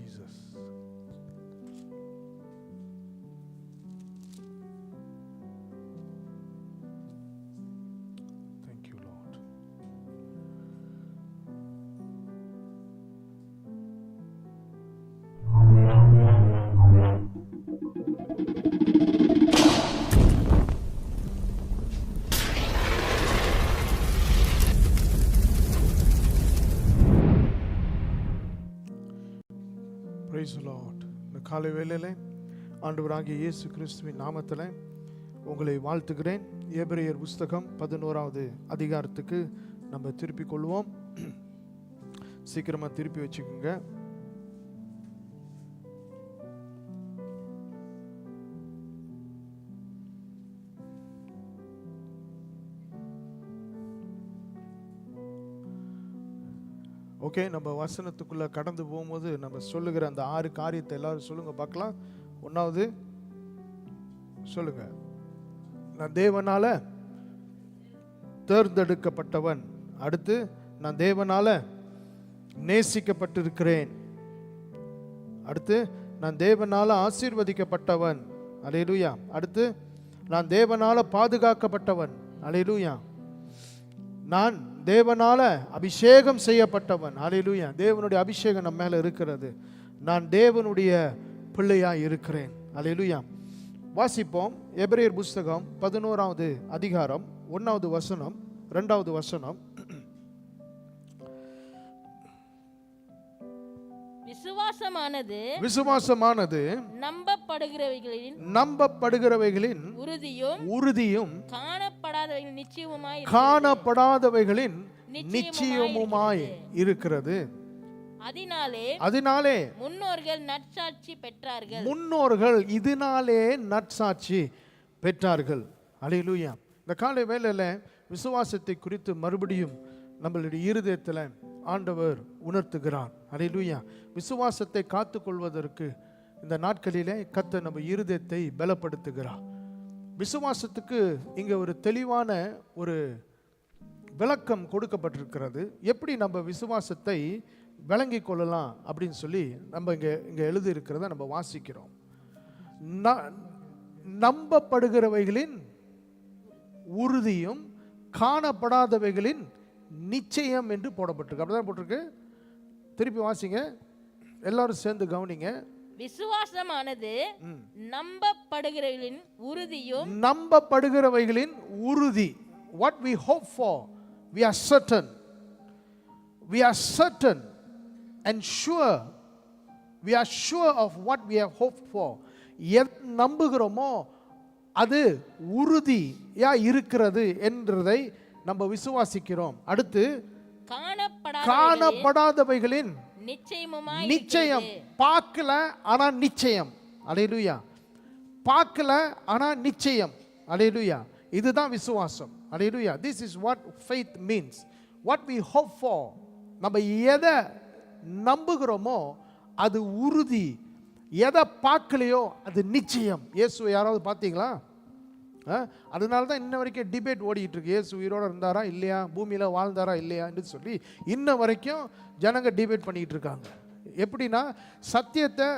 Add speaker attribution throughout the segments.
Speaker 1: Jesus. Thank you, Lord. Praise the Lord. இந்த காலை வேளையிலே ஆண்டவராகிய இயேசு கிறிஸ்துவின் நாமத்தில் உங்களை வாழ்த்துகிறேன். எபிரேயர் புஸ்தகம் 11வது அதிகாரத்துக்கு நம்ம திருப்பிக் கொள்வோம். சீக்கிரமா திருப்பி வச்சுக்கோங்க. ஓகே, நம்ம வசனத்துக்குள்ள கடந்து போகும்போது நம்ம சொல்லுகிற அந்த 6 காரியத்தை எல்லாரும் சொல்லுங்க பார்க்கலாம். 1வது சொல்லுங்க, நான் தேவனால தேர்ந்தெடுக்கப்பட்டவன். அடுத்து, நான் தேவனால நேசிக்கப்பட்டிருக்கிறேன். அடுத்து, நான் தேவனால ஆசீர்வதிக்கப்பட்டவன். அல்லேலூயா. அடுத்து, நான் தேவனால பாதுகாக்கப்பட்டவன். அல்லேலூயா. நான் தேவனால அபிஷேகம் செய்யப்பட்டவன். அல்லேலூயா. தேவனுடைய அபிஷேகம் நம்ம மேல இருக்கிறது. நான் தேவனுடைய பிள்ளையா இருக்கிறேன். அல்லேலூயா. வாசிப்போம். எபிரேயர் புஸ்தகம் 11வது அதிகாரம் 1வது வசனம் 2வது வசனம். விசுவாசமானது நம்பப்படுகிறவைகளின் உறுதியும் காணப்படாதவைகளின் நிச்சயமுமாய் இருக்கிறது. அதனாலே முன்னோர்கள் நற்சாட்சி பெற்றார்கள். முன்னோர்கள் இதனாலே நற்சாட்சி பெற்றார்கள். அல்லேலூயா. இந்த காலை வேளையில விசுவாசத்தை குறித்து மறுபடியும் நம்மளுடைய இருதயத்தில் ஆண்டவர் உணர்த்துகிறார். அல்லேலூயா. விசுவாசத்தை காத்துக்கொள்வதற்கு இந்த நாட்களிலே கர்த்தர் நம்ம இருதயத்தை பலப்படுத்துகிறார். விசுவாசத்துக்கு இங்கே ஒரு தெளிவான ஒரு விளக்கம் கொடுக்கப்பட்டிருக்கிறது. எப்படி நம்ம விசுவாசத்தை விளங்கி கொள்ளலாம் அப்படின்னு சொல்லி நம்ம இங்கே எழுதி இருக்கிறத நம்ம வாசிக்கிறோம். நம்பப்படுகிறவைகளின் உறுதியும் காணப்படாதவைகளின் நிச்சயம் என்று போடப்பட்டிருக்கு. அப்படிதான் போட்டிருக்கு. திருப்பி வாசிங்க, எல்லாரும் சேர்ந்து கவனிங்க.
Speaker 2: விசுவாசமானது நம்பப்படுகிறவைகளின்
Speaker 1: உறுதி. What we hope for, we are certain and sure. We are sure of what we have hoped for. எதை நம்புகிறோமோ அது உறுதியா இருக்கிறது என்றதை நம்ம விசுவாசிக்கிறோம். அடுத்து, காணப்படாதவைகளின் நிச்சயம். பார்க்கல ஆனா நிச்சயம். அல்லேலூயா. பார்க்கல ஆனா நிச்சயம். அல்லேலூயா. இதுதான் விசுவாசம். அல்லேலூயா. This is what faith means. What we hope for. நம்ம எதை நம்புகிறோமோ அது உறுதி. எதை பார்க்கலையோ அது நிச்சயம். இயேசுவை யாராவது பார்த்தீங்களா? அதனால தான் இன்ன வரைக்கும் டிபேட் ஓடிக்கிட்டு இருக்கு. இயேசு உயிரோடு இருந்தாரா இல்லையா, பூமியில் வாழ்ந்தாரா இல்லையான்னு சொல்லி இன்ன வரைக்கும் ஜனங்க டிபேட் பண்ணிக்கிட்டு இருக்காங்க. எப்படின்னா, சத்தியத்தை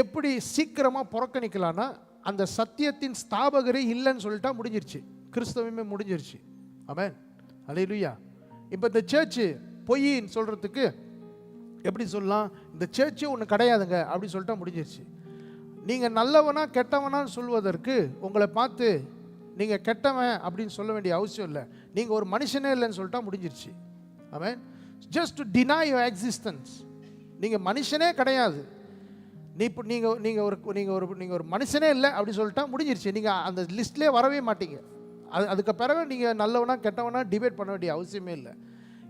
Speaker 1: எப்படி சீக்கிரமாக புறக்கணிக்கலான்னா, அந்த சத்தியத்தின் ஸ்தாபகரே இல்லைன்னு சொல்லிட்டா முடிஞ்சிருச்சு. கிறிஸ்தவமே முடிஞ்சிருச்சு. ஆமென். அல்லேலூயா. இப்போ இந்த சர்ச்சு பொய்ன்னு சொல்கிறதுக்கு எப்படி சொல்லலாம்? இந்த சர்ச்சு ஒன்று கிடையாதுங்க அப்படின்னு சொல்லிட்டா முடிஞ்சிருச்சு. நீங்கள் நல்லவனா கெட்டவனான்னு சொல்வதற்கு உங்களை பார்த்து நீங்கள் கெட்டவன் அப்படின்னு சொல்ல வேண்டிய அவசியம் இல்லை. நீங்கள் ஒரு மனுஷனே இல்லைன்னு சொல்லிட்டா முடிஞ்சிருச்சு. Amen. Just to deny your existence. நீங்கள் மனுஷனே கிடையாது, நீங்கள் ஒரு மனுஷனே இல்லை அப்படின்னு சொல்லிட்டா முடிஞ்சிருச்சு. நீங்கள் அந்த லிஸ்ட்லேயே வரவே மாட்டீங்க. அதுக்கு பிறகு நீங்கள் நல்லவனா கெட்டவனா டிபேட் பண்ண வேண்டிய அவசியமே இல்லை.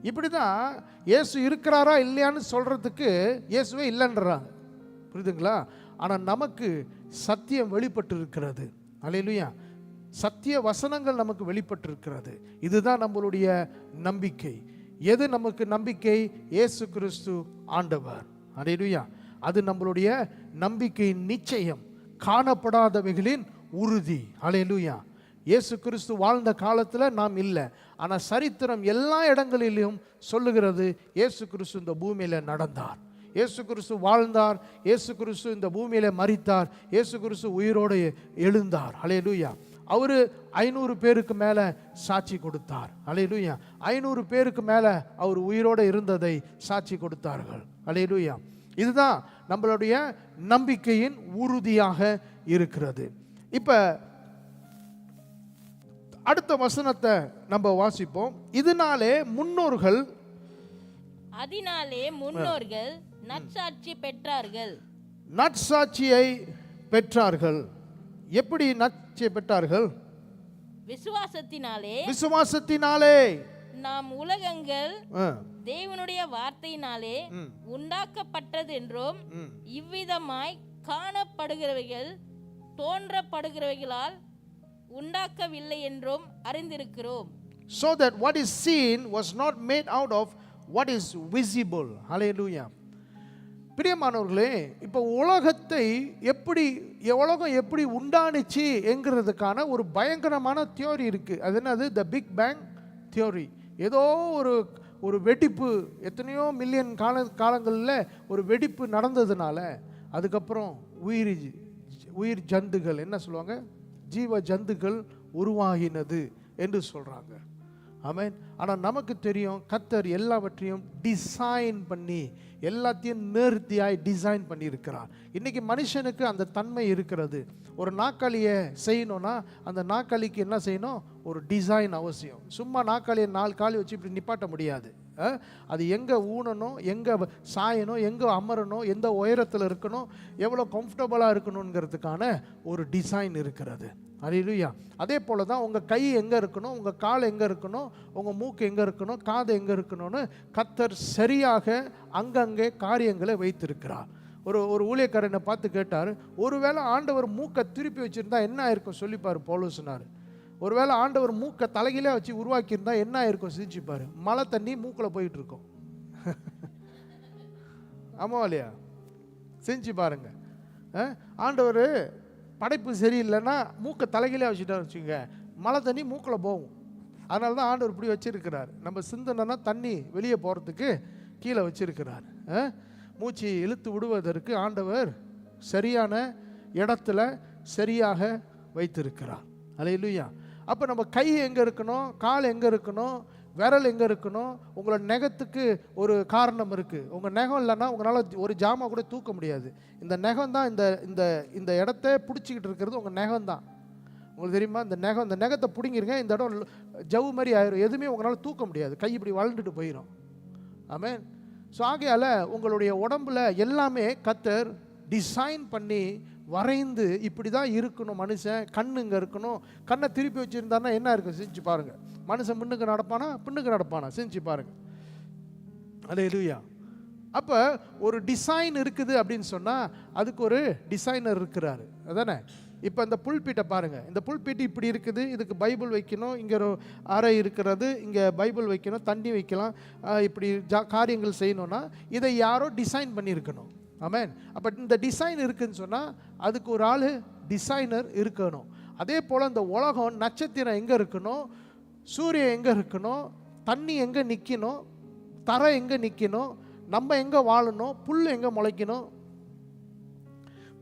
Speaker 1: இப்படி தான் இயேசு இருக்கிறாரா இல்லையான்னு சொல்கிறதுக்கு இயேசுவே இல்லைன்றாங்க. புரியுதுங்களா? ஆனால் நமக்கு சத்தியம் வெளிப்பட்டு இருக்கிறது. அல்லேலூயா. சத்திய வசனங்கள் நமக்கு வெளிப்பட்டு இருக்கிறது. இதுதான் நம்மளுடைய நம்பிக்கை. எது நமக்கு நம்பிக்கை? இயேசு கிறிஸ்து ஆண்டவர். அல்லேலூயா. அது நம்மளுடைய நம்பிக்கையின் நிச்சயம், காணப்படாதவைகளின் உறுதி. அல்லேலூயா. இயேசு கிறிஸ்து வாழ்ந்த காலத்தில் நாம் இல்லை, ஆனால் சரித்திரம் எல்லா இடங்களிலும் சொல்லுகிறது இயேசு கிறிஸ்து இந்த பூமியில் நடந்தார். இயேசு கிறிஸ்து வாழ்ந்தார், இயேசு கிறிஸ்து இந்த பூமியில மரித்தார், இயேசு கிறிஸ்து உயிரோடு எழுந்தார். ஹல்லேலூயா. அவரு 500 பேருக்கு மேல சாட்சி கொடுத்தார். ஹல்லேலூயா. 500 பேருக்கு மேல அவர் உயிரோடு இருந்ததை சாட்சி கொடுத்தார்கள். ஹல்லேலூயா. இதுதான் நம்மளுடைய நம்பிக்கையின் உறுதியாக இருக்கிறது. இப்ப அடுத்த வசனத்தை நம்ம வாசிப்போம். அதனாலே முன்னோர்கள்
Speaker 2: நற்சாட்சி பெற்றார்கள்.
Speaker 1: நற்சாட்சியை பெற்றார்கள். எப்படி நற்சாட்சியை பெற்றார்கள்? விசுவாசத்தினாலே.
Speaker 2: நாம் உலகங்கள் தேவனுடைய வார்த்தையினாலே உண்டாக்கப்பட்டது என்றும் இவ்விதமாய் காணப்படுகிறவைகள் தோன்றப்படுகிறவைகளால் உண்டாக்கவில்லை என்றும் அறிந்திருக்கிறோம்.
Speaker 1: So that what is seen was not made out of what is visible. Hallelujah. பிரியமானவர்களே, இப்போ உலகம் எப்படி உண்டானுச்சு என்கிறதுக்கான ஒரு பயங்கரமான தியோரி இருக்கு. அது என்னது? The big bang theory. ஏதோ ஒரு வெடிப்பு, எத்தனையோ மில்லியன் காலங்களில் ஒரு வெடிப்பு நடந்ததுனால அதுக்கப்புறம் உயிர் ஜந்துகள், என்ன சொல்லுவாங்க, ஜீவ ஜந்துகள் உருவாகினது என்று சொல்றாங்க. ஆமென். ஆனால் நமக்கு தெரியும், கர்த்தர் எல்லாவற்றையும் டிசைன் பண்ணி, எல்லாத்தையும் நேர்த்தியாய் டிசைன் பண்ணி இருக்கிறார். இன்னைக்கு மனுஷனுக்கு அந்த தன்மை இருக்கிறது. ஒரு நாற்காலியை செய்யணும்னா அந்த நாற்காலிக்கு என்ன செய்யணும்? ஒரு டிசைன் அவசியம். சும்மா நாற்காலியை 4 காலி வச்சு இப்படி நிப்பாட்ட முடியாது. அது எங்கே ஊனணும், எங்கே சாயணும், எங்கே அமரணும், எந்த உயரத்தில் இருக்கணும், எவ்வளோ கம்ஃபர்டபுளாக இருக்கணுங்கிறதுக்கான ஒரு டிசைன் இருக்கிறது. ஹல்லேலூயா. அதே போல தான் உங்கள் கை எங்கே இருக்கணும், உங்கள் கால் எங்கே இருக்கணும், உங்கள் மூக்கு எங்கே இருக்கணும், காது எங்கே இருக்கணும்னு கர்த்தர் சரியாக அங்கங்கே காரியங்களை வைத்திருக்கிறார். ஒரு ஊழியக்காரனை பார்த்து கேட்டார், ஒருவேளை ஆண்டவர் மூக்கை திருப்பி வச்சுருந்தா என்ன ஆயிருக்கும் சொல்லிப்பார் பவுல் சொன்னார். ஒருவேளை ஆண்டவர் மூக்கை தலையிலே வச்சு உருவாக்கியிருந்தா என்ன ஆயிருக்கும் சிரிச்சுப்பார். மழை தண்ணி மூக்கில் போயிட்டு இருக்கும். ஆமாவா இல்லையா? செஞ்சு பாருங்க. ஆண்டவர் படைப்பு சரியில்லைன்னா மூக்கை தலையிலே வச்சுட்டா வச்சுங்க, மழை தண்ணி மூக்கில் போகும். அதனால தான் ஆண்டவர் இப்படி வச்சிருக்கிறார். நம்ம சிந்தனைனா தண்ணி வெளியே போகிறதுக்கு கீழே வச்சிருக்கிறார். மூச்சு இழுத்து விடுவதற்கு ஆண்டவர் சரியான இடத்துல சரியாக வைத்திருக்கிறார். ஹல்லேலூயா. அப்போ நம்ம கை எங்கே இருக்கணும், கால் எங்கே இருக்கணும், விரல் எங்கே இருக்கணும். உங்களோட நெகத்துக்கு ஒரு காரணம் இருக்குது. உங்கள் நெகம் இல்லைன்னா உங்களால் ஒரு ஜாமா கூட தூக்க முடியாது. இந்த நெகம் தான் இந்த இடத்த பிடிச்சிக்கிட்டு இருக்கிறது உங்கள் நெகம் தான். உங்களுக்கு தெரியுமா? இந்த நெகத்தை பிடிங்கிருங்க, இந்த இடம் ஜவ்வு மாதிரி ஆயிரும். எதுவுமே உங்களால் தூக்க முடியாது. கை இப்படி வளர்ந்துட்டு போயிடும். ஆமென். ஸோ ஆகையால் உங்களுடைய உடம்புல எல்லாமே கர்த்தர் டிசைன் பண்ணி வரைந்து இப்படி தான் இருக்கணும். மனுஷன் கண்ணு இங்கே இருக்கணும். கண்ணை திருப்பி வச்சுருந்தாருன்னா என்ன இருக்கும் செஞ்சு பாருங்கள். மனுஷன் முன்னுக்கு நடப்பானா பின்னுக்கு நடப்பானா செஞ்சு பாருங்கள். ஹல்லேலூயா. அப்போ ஒரு டிசைன் இருக்குது அப்படின்னு சொன்னால் அதுக்கு ஒரு டிசைனர் இருக்கிறாரு, அதானே? இப்போ இந்த புல்பீட்டை பாருங்கள். இந்த புல்பீட்டு இப்படி இருக்குது, இதுக்கு பைபிள் வைக்கணும், இங்கே ஒரு அறை இருக்கிறது, இங்கே பைபிள் வைக்கணும், தண்ணி வைக்கலாம், இப்படி காரியங்கள் செய்யணும்னா இதை யாரோ டிசைன் பண்ணியிருக்கணும். ஆமென். அப்போ இந்த டிசைன் இருக்குதுன்னு சொன்னால் அதுக்கு ஒரு ஆள் டிசைனர் இருக்கணும். அதே போல் இந்த உலகம், நட்சத்திரம் எங்கே இருக்கணும், சூரியன் எங்கே இருக்கணும், தண்ணி எங்கே நிற்கணும், தரை எங்கே நிற்கணும், நம்ம எங்கே வாழணும், புல் எங்கே முளைக்கணும்.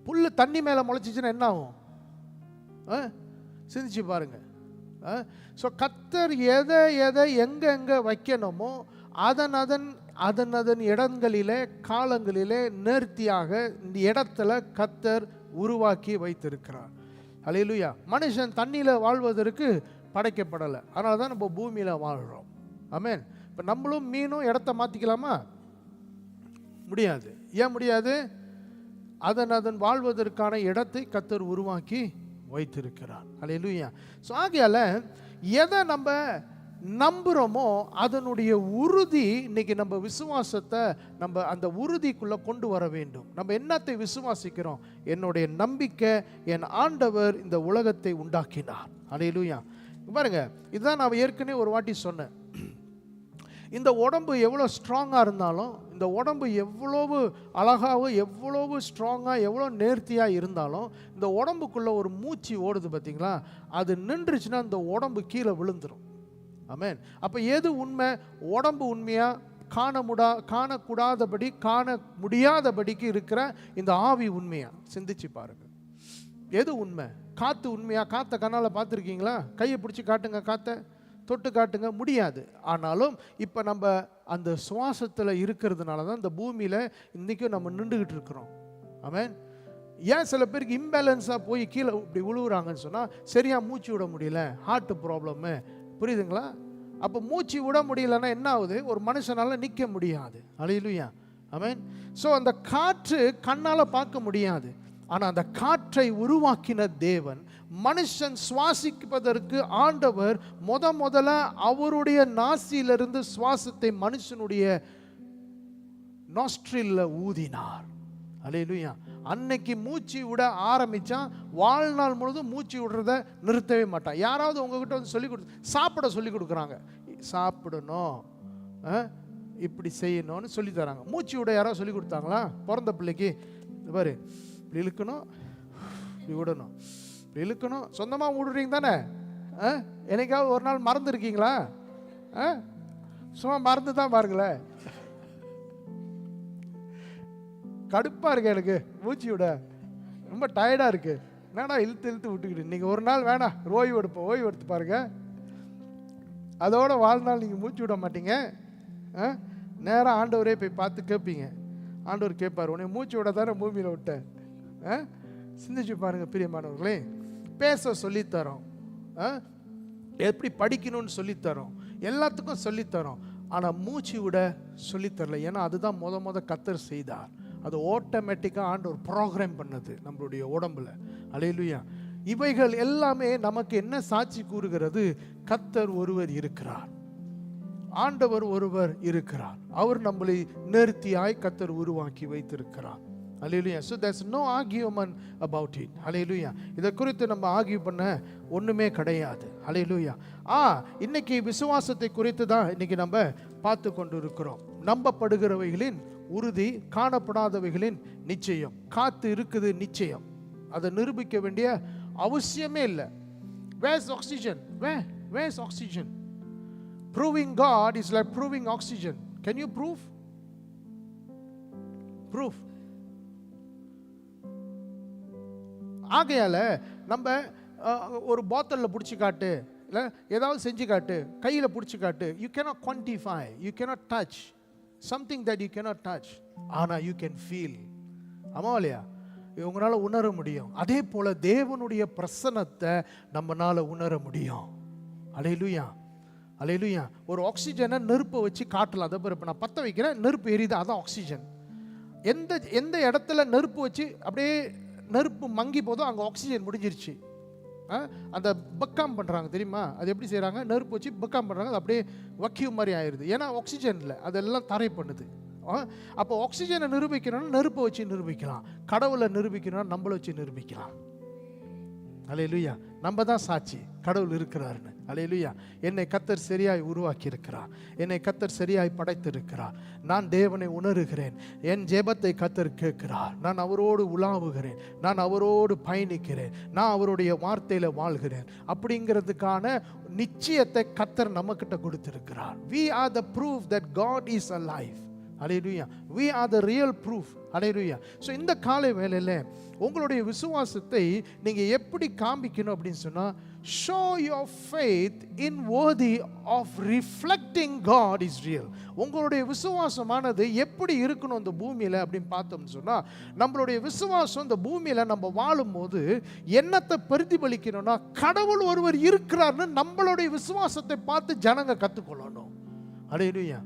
Speaker 1: புல் தண்ணி மேலே முளைச்சிச்சுன்னா என்ன ஆகும்? சிந்திச்சு பாருங்க. ஸோ கர்த்தர் எதை எங்கே வைக்கணுமோ அதன் இடங்களிலே காலங்களிலே நேர்த்தியாக இந்த இடத்துல கர்த்தர் உருவாக்கி வைத்திருக்கிறார். ஹல்லேலூயா. மனுஷன் தண்ணியில் வாழ்வதற்கு படைக்கப்படலை. அதனால தான் நம்ம பூமியில் வாழ்கிறோம். ஆமென். இப்போ நம்மளும் மீனும் இடத்த மாற்றிக்கலாமா? முடியாது. ஏன் முடியாது? அதன் வாழ்வதற்கான இடத்தை கர்த்தர் உருவாக்கி வைத்திருக்கிறார். ஹல்லேலூயா. ஸோ ஆகையால் எதை நம்ம நம்புகிறோமோ அதனுடைய உறுதி, இன்னைக்கு நம்ம விசுவாசத்தை நம்ம அந்த உறுதிக்குள்ளே கொண்டு வர வேண்டும். நம்ம என்னத்தை விசுவாசிக்கிறோம்? என்னுடைய நம்பிக்கை, என் ஆண்டவர் இந்த உலகத்தை உண்டாக்கினார். ஹல்லேலூயா. பாருங்க, இதுதான் நான் ஏற்கனவே ஒரு வாட்டி சொன்னேன். இந்த உடம்பு எவ்வளோ ஸ்ட்ராங்காக இருந்தாலும், இந்த உடம்பு எவ்வளவு அழகாகவும் எவ்வளவு ஸ்ட்ராங்காக எவ்வளோ நேர்த்தியாக இருந்தாலும், இந்த உடம்புக்குள்ளே ஒரு மூச்சு ஓடுது பார்த்தீங்களா, அது நின்றுச்சுன்னா இந்த உடம்பு கீழே விழுந்துடும். ஆமென். அப்போ எது உண்மை? உடம்பு உண்மையா, காணக்கூடாதபடி காண முடியாதபடிக்கு இருக்கிற இந்த ஆவி உண்மையா? சிந்திச்சு பாருங்க. எது உண்மை? காற்று உண்மையா? காற்றை கண்ணால் பார்த்துருக்கீங்களா? கையை பிடிச்சி காட்டுங்க, காற்றை தொட்டு காட்டுங்க, முடியாது. ஆனாலும் இப்போ நம்ம அந்த சுவாசத்தில் இருக்கிறதுனால தான் இந்த பூமியில் இன்றைக்கும் நம்ம நின்றுக்கிட்டு இருக்கிறோம். ஆமென். ஏன் சில பேருக்கு இம்பேலன்ஸாக போய் கீழே இப்படி விழுவுறாங்கன்னு சொன்னால், சரியாக மூச்சு விட முடியல, ஹார்ட் ப்ராப்ளம்மு, புரியுதுங்களா? அப்போ மூச்சு விட முடியலன்னா என்ன ஆகுது? ஒரு மனுஷனால் நிற்க முடியாது. அல்லேலூயா, ஆமென். ஸோ அந்த காற்று கண்ணால் பார்க்க முடியாது, ஆனால் அந்த காற்றை உருவாக்கின தேவன், மனுஷன் சுவாசிப்பதற்கு ஆண்டவர் முதல்ல அவருடைய நாசியிலிருந்து சுவாசத்தை மனுஷனுடைய நாஸ்ட்ரில்ல ஊதினார். அல்லேலூயா. அன்னைக்கு மூச்சு விட ஆரம்பிச்சா வாழ்நாள் முழுதும் மூச்சு விடுறத நிறுத்தவே மாட்டான். யாராவது உங்ககிட்ட வந்து சொல்லி சாப்பிட சொல்லி கொடுக்குறாங்க, சாப்பிடணும், இப்படி செய்யணும்னு சொல்லி தராங்க. மூச்சு விட யாராவது சொல்லி கொடுத்தாங்களா? பிறந்த பிள்ளைக்கு பாரு, இப்படி இழுக்கணும், இப்படி விடணும், இப்படி இழுக்கணும். சொந்தமாக விடுறீங்க தானே? என்னைக்காவது ஒரு நாள் மறந்துருக்கீங்களா? சும்மா மறந்து தான் பாருங்களேன். கடுப்பாக இருக்கு எனக்கு மூச்சு விட, ரொம்ப டயர்டாக இருக்கு. என்னடா இழுத்து விட்டுக்கிட்டு, நீங்கள் ஒரு நாள் வேணாம் ஓய்வு எடுத்து பாருங்க. அதோட வாழ்நாள் நீங்கள் மூச்சு விட மாட்டீங்க. நேராக ஆண்டவரே போய் பார்த்து கேட்பீங்க. ஆண்டவர் கேட்பார், உன்னை மூச்சு விட தானே பூமியில் விட்டேன். சிந்திச்சு பாருங்க பிரியமானவர்களே. பேச சொல்லித்தரோம், எப்படி படிக்கணும்னு சொல்லித்தரோம், எல்லாத்துக்கும் சொல்லித்தரோம். ஆனால் மூச்சு விட சொல்லித்தரல. ஏன்னா அதுதான் முத கர்த்தர் செய்தார். அது ஆட்டோமேட்டிக்காக ஆண்டவர் ப்ரோக்ராம் பண்ணது நம்மளுடைய உடம்புல. அல்லேலூயா. இவைகள் எல்லாமே நமக்கு என்ன சாட்சி கூறுகிறது? கர்த்தர் ஒருவர் இருக்கிறார், ஆண்டவர் ஒருவர் இருக்கிறார். அவர் நம்மளை நேர்த்தியாய் கர்த்தர் உருவாக்கி வைத்திருக்கிறார். Hallelujah. So there's no argument about it. Hallelujah. இதை குறித்து நம்ம ஆர்கியூ பண்ண ஒன்றுமே கிடையாது. Hallelujah. இன்னைக்கு விசுவாசத்தை குறித்து தான் இன்னைக்கு நம்ம பார்த்து கொண்டு இருக்கிறோம். நம்பப்படுகிறவைகளின் உறுதி, காணப்படாதவைகளின் நிச்சயம். காத்து இருக்குது நிச்சயம், அதை நிரூபிக்க வேண்டிய அவசியமே இல்லை. Where's oxygen? Where's oxygen? Proving God is like proving oxygen. Can you prove? ஆகையால் நம்ம ஒரு பாட்டிலில் பிடிச்சி காட்டு, இல்லை ஏதாவது செஞ்சு காட்டு, கையில் பிடிச்சி காட்டு. You cannot quantify, you cannot touch something that you cannot touch. ஆனால் யூ கேன் ஃபீல். ஆமாம் இல்லையா? உங்களால் உணர முடியும். அதே போல் தேவனுடைய பிரசன்னத்தை நம்மளால் உணர முடியும். அல்லேலூயா, அல்லேலூயா. ஒரு ஆக்சிஜனை நெருப்பை வச்சு காட்டலாம். அதை இப்போ நான் பற்ற வைக்கிறேன், நெருப்பு எரியுது, அதான் ஆக்சிஜன். எந்த இடத்துல நெருப்பு வச்சு அப்படியே நெருப்பு மங்கி போதும் அங்கே ஆக்சிஜன் முடிஞ்சிருச்சு. அந்த பக்காம் பண்ணுறாங்க தெரியுமா? அது எப்படி செய்கிறாங்க? நெருப்பு வச்சு பக்காம் பண்ணுறாங்க, அது அப்படியே வக்கியூம் மாதிரி ஆயிடுது. ஏன்னா ஆக்சிஜன் இல்லை, அதெல்லாம் தரை பண்ணுது. அப்போ ஆக்சிஜனை நிரூபிக்கணும்னா நெருப்பை வச்சு நிரூபிக்கலாம், கடவுளை நிரூபிக்கணும்னா நம்மளை வச்சு நிரூபிக்கலாம். அல்லேலூயா. நம்ம தான் சாட்சி கடவுள் இருக்கிறாருன்னு. அல்லேலூயா. என்னை கர்த்தர் சரியாய் உருவாக்கி இருக்கிறார், என்னை கர்த்தர் சரியாய் படைத்திருக்கிறார். நான் தேவனை உணர்கிறேன், என் ஜெபத்தை கர்த்தர் கேட்கிறார், நான் அவரோடு உலாவுகிறேன், நான் அவரோடு பயணிக்கிறேன், நான் அவருடைய வார்த்தையில் வாழ்கிறேன். அப்படிங்கிறதுக்கான நிச்சயத்தை கர்த்தர் நம்மக்கிட்ட கொடுத்திருக்கிறார். We are the proof that God is alive. Hallelujah. We are the real proof. Hallelujah. So இந்த காலை வேளையில உங்களுடைய விசுவாசத்தை நீங்க எப்படி காண்பிக்கணும் அப்படின்னு சொன்னா, show your faith in worthy of reflecting God is real. உங்களுடைய விசுவாசமானது எப்படி இருக்கணும் இந்த பூமியில அப்படின்னு பார்த்தோம்னு சொன்னா, நம்மளுடைய விசுவாசம் இந்த பூமியில நம்ம வாழும்போது என்னத்தை பிரதிபலிக்கணும்னா, கடவுள் ஒருவர் இருக்கிறார்னு நம்மளுடைய விசுவாசத்தை பார்த்து ஜனங்க கற்றுக்கொள்ளணும். அல்லேலூயா.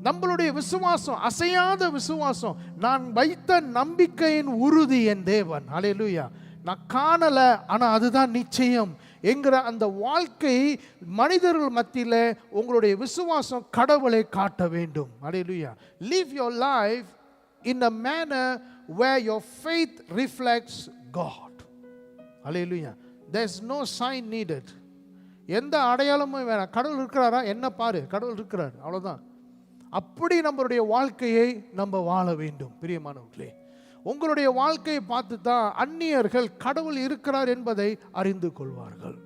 Speaker 1: நம்மளுடைய விசுவாசம், அசையாத விசுவாசம், நான் வைத்த நம்பிக்கையின் உறுதி என் தேவன். அல்லேலூயா. நான் காணல ஆனா அதுதான் நிச்சயம் என்கிற அந்த வாழ்க்கை மனிதர்கள் மத்தியில் உங்களுடைய விசுவாசம் கடவுளை காட்ட வேண்டும். அல்லேலூயா. Live your life in a manner where your faith reflects God. Hallelujah. There's no sign needed. எந்த அடையாளமும் வேணாம். கடவுள் இருக்கிறாரா? என்ன பாரு, கடவுள் இருக்கிறார், அவ்வளோதான். அப்படி நம்மளுடைய வாழ்க்கையை நம்ம வாழ வேண்டும். பிரியமானவர்களே, உங்களுடைய வாழ்க்கையை பார்த்து தான் அந்நியர்கள் கடவுள் இருக்கிறார் என்பதை அறிந்து கொள்வார்கள்.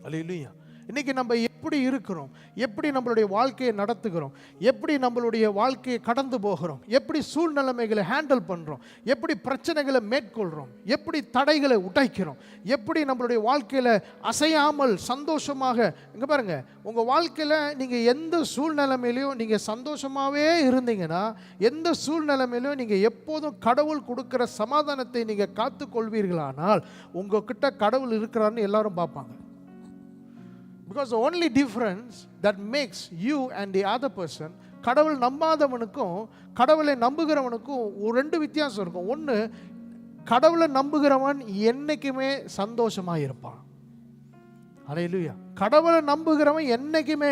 Speaker 1: அல்லேலூயா. இன்னைக்கு நம்ம எப்படி இருக்கிறோம், எப்படி நம்மளுடைய வாழ்க்கையை நடத்துகிறோம், எப்படி நம்மளுடைய வாழ்க்கையை கடந்து போகிறோம், எப்படி சூழ்நிலைமைகளை ஹேண்டில் பண்ணுறோம், எப்படி பிரச்சனைகளை மேற்கொள்கிறோம், எப்படி தடைகளை உடைக்கிறோம், எப்படி நம்மளுடைய வாழ்க்கையில் அசையாமல் சந்தோஷமாக. இங்கே பாருங்க, உங்கள் வாழ்க்கையில் நீங்கள் எந்த சூழ்நிலைமையிலையும் நீங்கள் சந்தோஷமாகவே இருந்தீங்கன்னா, எந்த சூழ்நிலைமையிலும் நீங்கள் எப்போதும் கடவுள் கொடுக்குற சமாதானத்தை நீங்கள் காத்துக்கொள்வீர்களானால் உங்ககிட்ட கடவுள் இருக்கிறான்னு எல்லாரும் பார்ப்பாங்க. Because the only difference that makes you and the other person, கடவுள் நம்பாதவனுக்கும் கடவுளை நம்புகிறவனுக்கும் ரெண்டு வித்தியாசம் இருக்கும். ஒன்று, கடவுளை நம்புகிறவன் என்னைக்குமே சந்தோஷமாக இருப்பான். அல்லேலூயா. கடவுளை நம்புகிறவன் என்னைக்குமே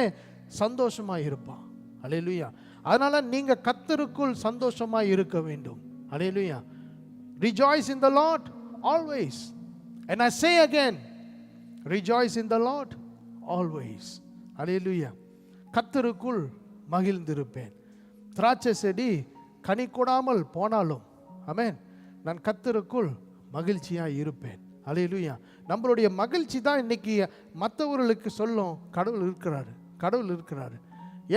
Speaker 1: சந்தோஷமாக இருப்பான். அல்லேலூயா. அதனால நீங்க கர்த்தருக்குள் சந்தோஷமாக இருக்க வேண்டும். அல்லேலூயா. Rejoice in the Lord always. And I say again, rejoice in the Lord always. Hallelujah. கர்த்தருக்குள் மகிழ்ந்திருப்பேன். திராட்சை செடி கனி கொடாமல் போனாலும் ஆமென், நான் கர்த்தருக்குள் மகிழ்ச்சியாக இருப்பேன். ஹல்லேலூயா. நம்மளுடைய மகிழ்ச்சி தான் இன்னைக்கு மற்றவர்களுக்கு சொல்லும் கடவுள் இருக்கிறாரு, கடவுள் இருக்கிறாரு.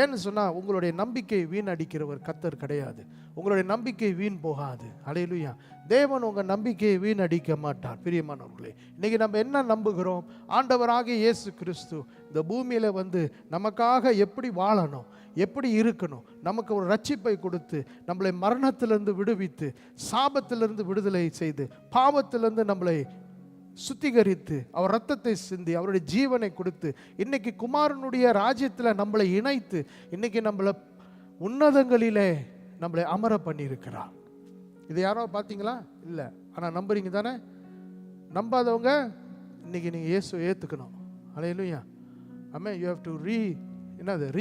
Speaker 1: ஏன்னு சொன்னால் உங்களுடைய நம்பிக்கை வீணடிக்கிறவர் கர்த்தர் கிடையாது. உங்களுடைய நம்பிக்கை வீண் போகாது. ஹல்லேலூயா. தேவன் உங்கள் நம்பிக்கையை வீணடிக்க மாட்டார். பிரியமானவர்களே, இன்றைக்கி நம்ம என்ன நம்புகிறோம்? ஆண்டவராகிய இயேசு கிறிஸ்து இந்த பூமியில் வந்து நமக்காக எப்படி வாழணும், எப்படி இருக்கணும், நமக்கு ஒரு ரட்சிப்பை கொடுத்து நம்மளை மரணத்திலிருந்து விடுவித்து, சாபத்திலிருந்து விடுதலை செய்து, பாவத்திலிருந்து நம்மளை சுத்திகரித்து, அவர் ரத்தத்தை சிந்தி, அவருடைய ஜீவனை கொடுத்து, இன்னைக்கு குமாரனுடைய ராஜ்யத்தில் நம்மளை இணைத்து, இன்னைக்கு நம்மளை உன்னதங்களிலே நம்மளை அமர பண்ணியிருக்கிறார். இது யாரோ பார்த்தீங்களா? இல்லை. ஆனால் நம்புறீங்க தானே? நம்பாதவங்க இன்னைக்கு நீங்கள் இயேசுவை ஏற்றுக்கணும். Hallelujah. Amen. You have to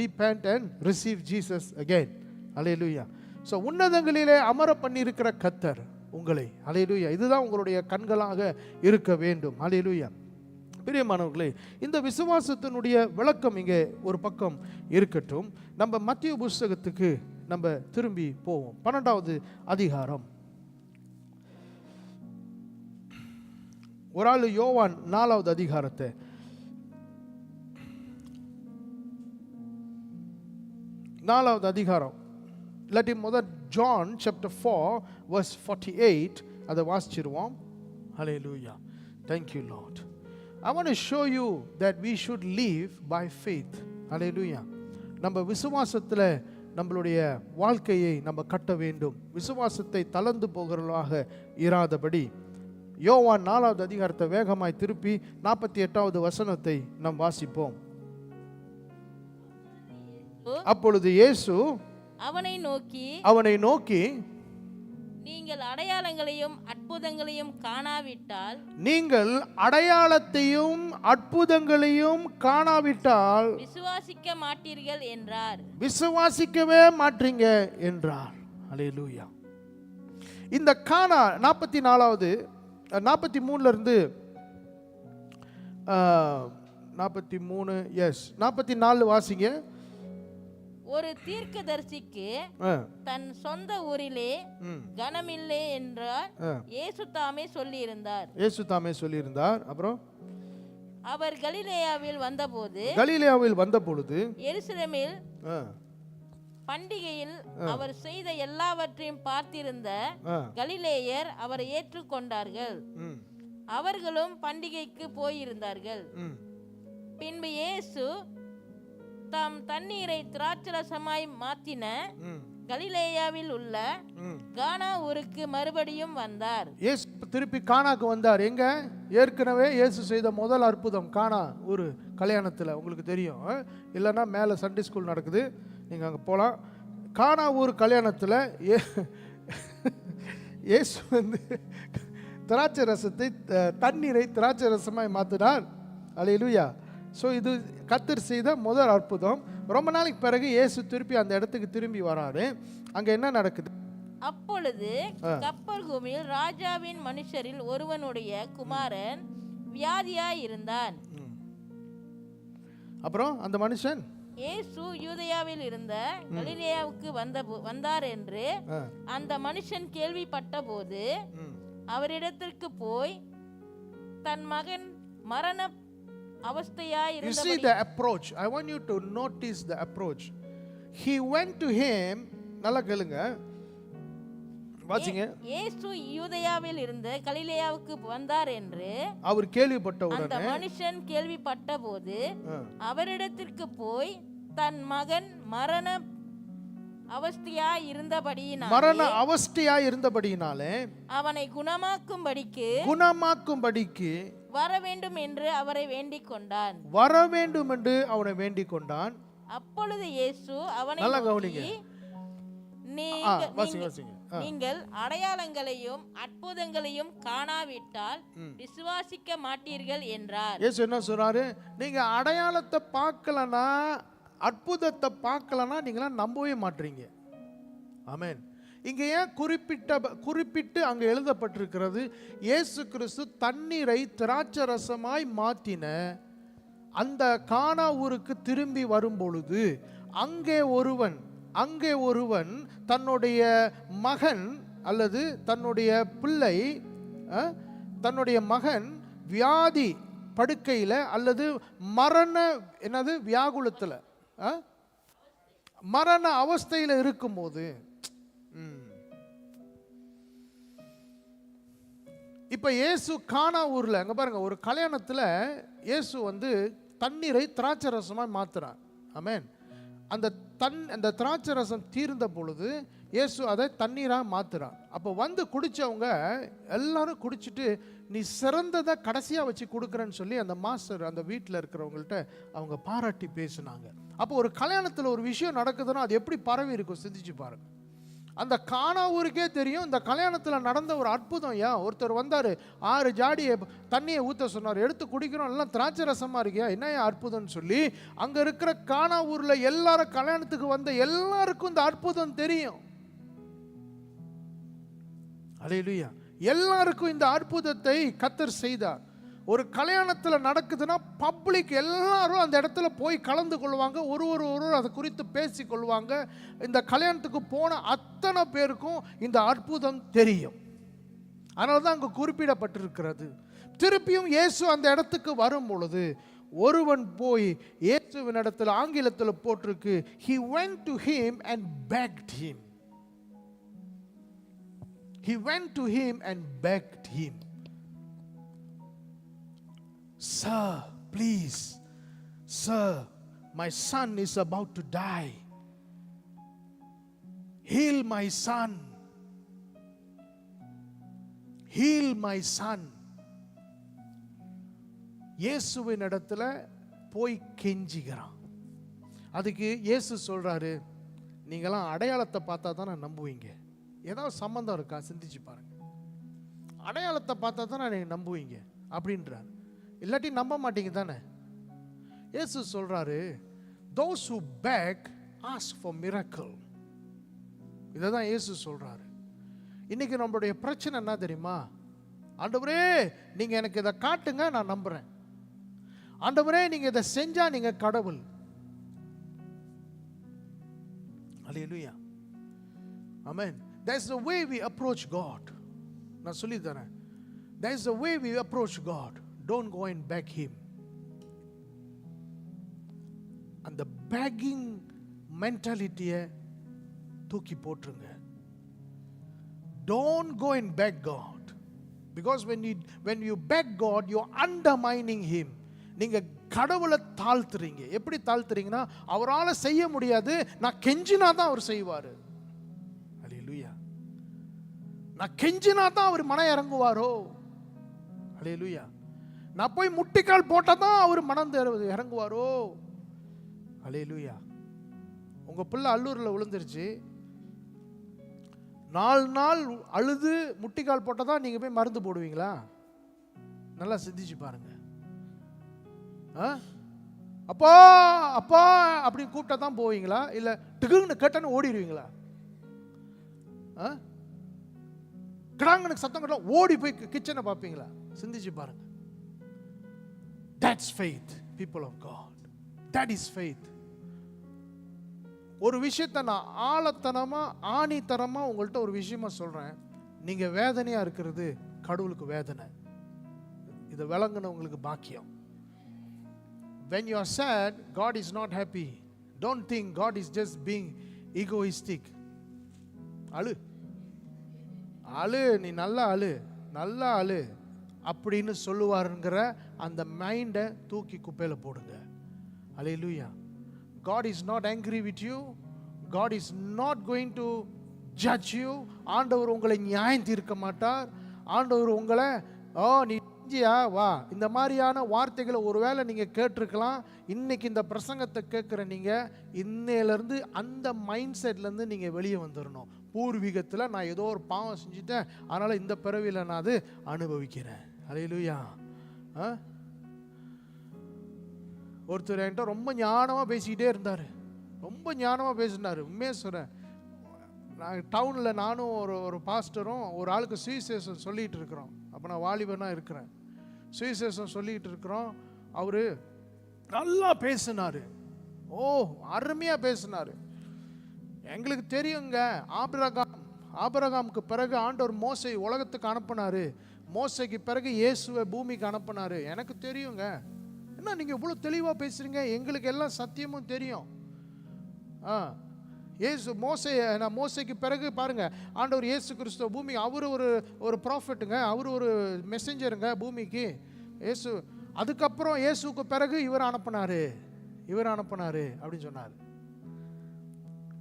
Speaker 1: repent and receive Jesus again. Hallelujah. So உன்னதங்களிலே அமர பண்ணியிருக்கிற கர்த்தர் உங்களை, ஹல்லேலூயா, இதுதான் உங்களுடைய கண்களாக இருக்க வேண்டும். ஹல்லேலூயா. பிரியமானவர்களே, இந்த விசுவாசத்தினுடைய விளக்கம் இங்கே ஒரு பக்கம் இருக்கட்டும். நம்ம மத்தேயு புஸ்தகத்துக்கு நம்ம திரும்பி போவோம். 12வது அதிகாரம். ஒரு ஆள் யோவான் 4வது அதிகாரத்தை 4வது அதிகாரம் இல்லாட்டி முதல் John chapter 4 verse 48 அதை வாசிச்சிருவோம். Hallelujah. Thank you Lord. I want to show you that we should live by faith. Hallelujah. நம்ம விசுவாசத்தில் நம்மளுடைய வாழ்க்கையை நம்ம கட்ட வேண்டும். விசுவாசத்தை தளர்ந்து போகிறவர்களாக இராதபடி. யோவான் 4வது அதிகாரத்தை வேகமாய் திருப்பி 48வது வசனத்தை நாம் வாசிப்போம். அப்பொழுது இயேசு அவனை நோக்கி
Speaker 2: நீங்கள் அடையாளங்களையும் அற்புதங்களையும் காணாவிட்டால்,
Speaker 1: நீங்கள் அடையாளத்தையும் அற்புதங்களையும் காணாவிட்டால்
Speaker 2: விசுவாசிக்க மாட்டீர்கள் என்றார்.
Speaker 1: விசுவாசிக்கவே மாட்டீங்க என்றார். அல்லேலூயா. இந்த கானா 44வது 43 இருந்து 43 எஸ் 44 வாசிங்க.
Speaker 2: ஒரு தீர்க்கதரிசிக்கு தன் சொந்த ஊரிலே கனமில்லை என்றார் இயேசு தாமே சொல்லியிருந்தார். அப்புறம் அவர் கலிலேயாவில் வந்தபொழுது எருசலேமில் பண்டிகையில் அவர் செய்த எல்லாவற்றையும் பார்த்திருந்த கலிலேயர் அவரை ஏற்றுக்கொண்டார்கள். அவர்களும் பண்டிகைக்கு போயிருந்தார்கள். பின்பு இயேசு தாம் தண்ணீரை திராட்சரசமாய் மாற்றின கலிலேயாவில் உள்ள கானா ஊருக்கு மறுபடியும் வந்தார்.
Speaker 1: இயேசு திருப்பி கானாக்கு வந்தார். எங்க? ஏற்கனவே இயேசு செய்த முதல் அற்புதம் கானா ஒரு கல்யாணத்தில், உங்களுக்கு தெரியும். இல்லைன்னா மேலே சண்டே ஸ்கூல் நடக்குது, நீங்கள் அங்கே போகலாம். கானா ஊர் கல்யாணத்தில் இயேசு வந்து திராட்சை ரசத்தை தண்ணீரை திராட்சை ரசமாய் மாற்றினார். அல்லேலூயா. ஸோ இது கர்த்தர் செய்த முதல் அற்புதம். ரொம்ப நாளைக்கு பிறகு இயேசு திருப்பி அந்த இடத்துக்கு திரும்பி வராரு. அங்கே என்ன நடக்குது?
Speaker 2: அப்பொழுது கப்பர்கூமில் ராஜாவின் மனுஷரில் ஒருவனுடைய குமாரன் வியாதியாய் இருந்தான்.
Speaker 1: அப்புறம் அந்த மனுஷன்
Speaker 2: இயேசு யூதேயாவில் இருந்த கலிலேயாவுக்கு வந்தார் என்று அந்த மனுஷன் கேள்விப்பட்ட போது அவரிடத்திற்கு போய் தன் மகன் மரண அவஸ்தையாய்
Speaker 1: You see
Speaker 2: இருந்தபடி
Speaker 1: the approach. I want you to notice the approach. He went to him. நல்லா கேளுங்க, வாசிங்க.
Speaker 2: இயேசு யூதேயாவில் இருந்து கலிலேயாவுக்கு வந்தார் என்று
Speaker 1: அவர் கேள்விப்பட்ட
Speaker 2: அந்த
Speaker 1: உடனே
Speaker 2: மனுஷன் கேள்விப்பட்ட போது அவரிடத்திற்கு போய் தன் மகன் மரண அவஸ்தையாய் இருந்தபடியினாலே அவனை குணமாக்கும்படிக்கு வர வேண்டும் என்று அவரை வேண்டிக் கொண்டான். அப்பொழுது இயேசு அவனை நோக்கி, நீங்கள் அடையாளங்களையும் அற்புதங்களையும் காணாவிட்டால் விசுவாசிக்க மாட்டீர்கள் என்றார்.
Speaker 1: இயேசு என்ன சொல்றாரு? நீங்க அடையாளத்தை பார்க்கலனா, அற்புதத்தை பார்க்கலனா நீங்களாம் நம்பவே மாட்டீங்க. ஆமென். இங்க ஏன் குறிப்பிட்டு அங்க எழுதப்பட்டிருக்கிறது? இயேசு கிறிஸ்து தண்ணீரை திராட்சை ரசமாய் மாற்றின அந்த கானா ஊருக்கு திரும்பி வரும் பொழுது அங்கே ஒருவன் தன்னுடைய மகன் அல்லது தன்னுடைய பிள்ளை, தன்னுடைய மகன் வியாதி படுக்கையில் அல்லது வியாகுலத்தில் மரண அவஸ்தையில் இருக்கும்போது, இப்ப இயேசு கானா ஊர்ல அங்க பாருங்க, ஒரு கல்யாணத்தில் இயேசு தண்ணீரை திராட்சை ரசமாய் மாத்துறார். ஆமென். அந்த திராட்சை ரசம் தீர்ந்த பொழுது இயேசு அதை தண்ணீராக மாத்துறார். அப்போ குடிச்சவங்க எல்லாரும் குடிச்சிட்டு, நீ சிறந்ததை கடைசியாக வச்சு கொடுக்குறேன்னு சொல்லி அந்த மாஸ்டர் அந்த வீட்டில் இருக்கிறவங்கள்ட்ட அவங்க பாராட்டி பேசினாங்க. அப்போ ஒரு கல்யாணத்தில் ஒரு விஷயம் நடக்குதுன்னா அது எப்படி பரவி இருக்கும் சிந்திச்சு பாருங்க. அந்த கானா ஊருக்கே தெரியும் இந்த கல்யாணத்தில் நடந்த ஒரு அற்புதம். ஒருத்தர் வந்தார், 6 ஜாடியை தண்ணியை ஊற்ற சொன்னார், எடுத்து குடிக்கிறோம், எல்லாம் திராட்சை ரசமாக இருக்கியா, என்ன அற்புதம்னு சொல்லி அங்கே இருக்கிற கானா ஊரில் எல்லாரும் கல்யாணத்துக்கு வந்த எல்லாருக்கும் இந்த அற்புதம் தெரியும். அல்லேலூயா. எல்லாருக்கும் இந்த அற்புதத்தை கர்த்தர் செய்தார். ஒரு கல்யாணத்தில் நடக்குதுன்னா பப்ளிக் எல்லாரும் அந்த இடத்துல போய் கலந்து கொள்வாங்க, ஒருவர் அதை குறித்து பேசி கொள்வாங்க. இந்த கல்யாணத்துக்கு போன அத்தனை பேருக்கும் இந்த அற்புதம் தெரியும். அதனால தான் அங்கே குறிப்பிடப்பட்டிருக்கிறது. திருப்பியும் இயேசு அந்த இடத்துக்கு வரும் பொழுது ஒருவன் போய் இயேசுவின் இடத்துல ஆங்கிலத்தில் போட்டிருக்கு, he went to him and begged him. He went to him and begged him. Sir, please, sir, my son is about to die. Heal my son. Heal my son. இயேசுவின் இடத்துல போய் கெஞ்சிக்கிறான். அதுக்கு இயேசு சொல்றாரு, நீங்களாம் அடையாளத்தை பார்த்தா தானே நம்புவீங்க. ஏதாவது சம்பந்தம் இருக்கா சிந்திச்சு பாருங்க. அடையாளத்தை பார்த்தா தானே நீங்க நம்புவீங்க அப்படின்றார். இல்லாட்டி நம்ப மாட்டீங்க தானே. இயேசு சொல்றாரு, those who beg ask for miracle. இதை தான் இயேசு சொல்றாரு. இன்னைக்கு நம்மளுடைய பிரச்சனை என்ன தெரியுமா? ஆண்டவரே நீங்க எனக்கு இதை காட்டுங்க, நான் நம்புறேன். ஆண்டவரே நீங்க இதை செஞ்சா நீங்க கடவுள். அல்லேலூயா. ஆமென். That's the way we approach God. நான் சொல்லி தரேன். That's the way we approach God. Don't go and beg him. அந்த begging mentality தூக்கி போட்டுருங்க. Don't go and beg God, because when you beg God you're undermining him. நீங்க கடவுளை தாழ்த்துறீங்க. எப்படி தாழ்த்துறீங்கன்னா, அவரால் செய்ய முடியாது, நான் கெஞ்சினா தான் அவர் செய்வாரு. அல்லேலூயா. நான் கெஞ்சினா தான் அவர் மனம் இறங்குவாரோ. அல்லேலூயா. நான் போய் முட்டிக்கால் போட்டதான் அவர் மனம் இறங்குவாரோ. அல்லேலூயா. உங்க பிள்ளை அல்லூரில் விழுந்துருச்சு, 4 நாள் அழுது முட்டிக்கால் போட்டதான் நீங்க போய் மருந்து போடுவீங்களா? நல்லா சிந்திச்சு பாருங்க. அப்பா அப்பா அப்படின்னு கூப்பிட்டா தான் போவீங்களா, இல்ல டிகுன்னு கேட்டான்னு ஓடிடுவீங்களா? கிடாங்கனுக்கு சத்தம் கேட்டா ஓடி போய் கிச்சனை பார்ப்பீங்களா? சிந்திச்சு பாருங்க. That's faith, people of God. That is faith. ஒரு விஷயத்தை நான் ஆணித்தனமா உங்கள்கிட்ட ஒரு விஷயமா சொல்றேன். நீங்க வேதனையா இருக்கிறது கடவுளுக்கு வேதனை. இதை விளங்குனவங்களுக்கு பாக்கியம். when you are sad, God is not happy. Don't think God is just being egoistic. அழு அழு, நீ நல்லா அழு, நல்லா அழு அப்படின்னு சொல்லுவாருங்கிற அந்த மைண்டை தூக்கி குப்பையில போடுங்க. ஹல்லேலூயா. God is not angry with you. God is not going to judge you. ஆண்டவர் உங்களை நியாயம் தீர்க்க மாட்டார். ஆண்டவர் உங்களை நீ செஞ்சியா வா, இந்த மாதிரியான வார்த்தைகளை ஒருவேளை நீங்க கேட்டிருக்கலாம். இன்னைக்கு இந்த பிரசங்கத்தை கேட்குற நீங்க இன்னையிலேருந்து அந்த மைண்ட் செட்லேருந்து நீங்க வெளியே வந்துடணும். பூர்வீகத்தில் நான் ஏதோ ஒரு பாவம் செஞ்சுட்டேன், அதனால இந்த பிறவியில் நான் அது அனுபவிக்கிறேன். ஹல்லேலூயா. ஒருத்தர் என்கிட்ட ரொம்ப ஞானமாக பேசிக்கிட்டே இருந்தார். ரொம்ப ஞானமாக பேசினார். உண்மையாக சொல்கிறேன், நான் டவுனில் நானும் ஒரு பாஸ்டரும் ஒரு ஆளுக்கு சுவிசேஷம் சொல்லிகிட்டு இருக்கிறோம். அப்போ நான் வாலிபனாக இருக்கிறேன். சுவிசேஷம் சொல்லிகிட்டு இருக்கிறோம். அவர் நல்லா பேசினார். அருமையாக பேசினார். எங்களுக்கு தெரியுங்க, ஆபிரகாமுக்கு பிறகு ஆண்டவர் மோசை உலகத்துக்கு அனுப்பினார். மோசைக்கு பிறகு இயேசுவை பூமிக்கு அனுப்பினார். எனக்கு தெரியுங்க. என்ன நீங்கள் இவ்வளோ தெளிவாக பேசுகிறீங்க? எங்களுக்கு எல்லாம் சத்தியமும் தெரியும். மோசைக்கு பிறகு பாருங்க, ஆண்டவர் இயேசு கிறிஸ்துவ பூமி, அவர் ஒரு ப்ராஃபெட்டுங்க, அவர் ஒரு மெசஞ்சருங்க பூமிக்கு. இயேசு அதுக்கப்புறம் இயேசுக்கு பிறகு இவர் அனுப்பினாரு அப்படின்னு சொன்னார்.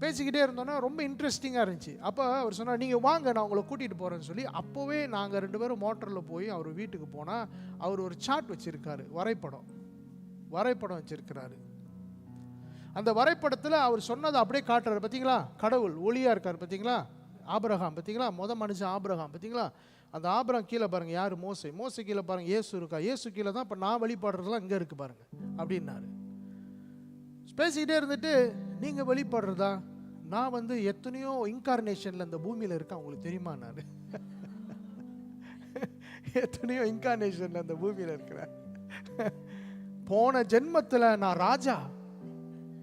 Speaker 1: பேசிக்கிட்டே இருந்தோன்னா ரொம்ப இன்ட்ரெஸ்டிங்காக இருந்துச்சு. அப்போ அவர் சொன்னார், நீங்கள் வாங்க நான் உங்களை கூட்டிகிட்டு போகிறேன்னு சொல்லி. அப்போவே நாங்கள் 2 பேரும் மோட்டரில் போய் அவர் வீட்டுக்கு போனால் அவர் ஒரு சார்ட் வச்சுருக்காரு, வரைபடம் வச்சுருக்கிறாரு. அந்த வரைபடத்தில் அவர் சொன்னதை அப்படியே காட்டுறாரு. பார்த்தீங்களா, கடவுள் ஒளியாக இருக்கார். பார்த்தீங்களா, ஆபிரகாம் பார்த்தீங்களா, மனுஷன் ஆபிரகாம் பார்த்தீங்களா. அந்த ஆபிரகாம் கீழே பாருங்கள் யார், மோசை கீழே பாருங்கள் இயேசு இருக்கா, இயேசு கீழே தான் இப்போ நான் வழிபாடுறதுலாம் இங்கே இருக்குது பாருங்கள் அப்படின்னாரு. பேசிக்கிட்டே இருந்துட்டு, நீங்கள் வழிபடுறதா, நான் எத்தனையோ இன்கார்னேஷனில் இந்த பூமியில் இருக்கேன், உங்களுக்கு தெரியுமா? நான் எத்தனையோ இன்கார்னேஷனில் இந்த பூமியில் இருக்கிறேன். போன ஜென்மத்தில் நான் ராஜா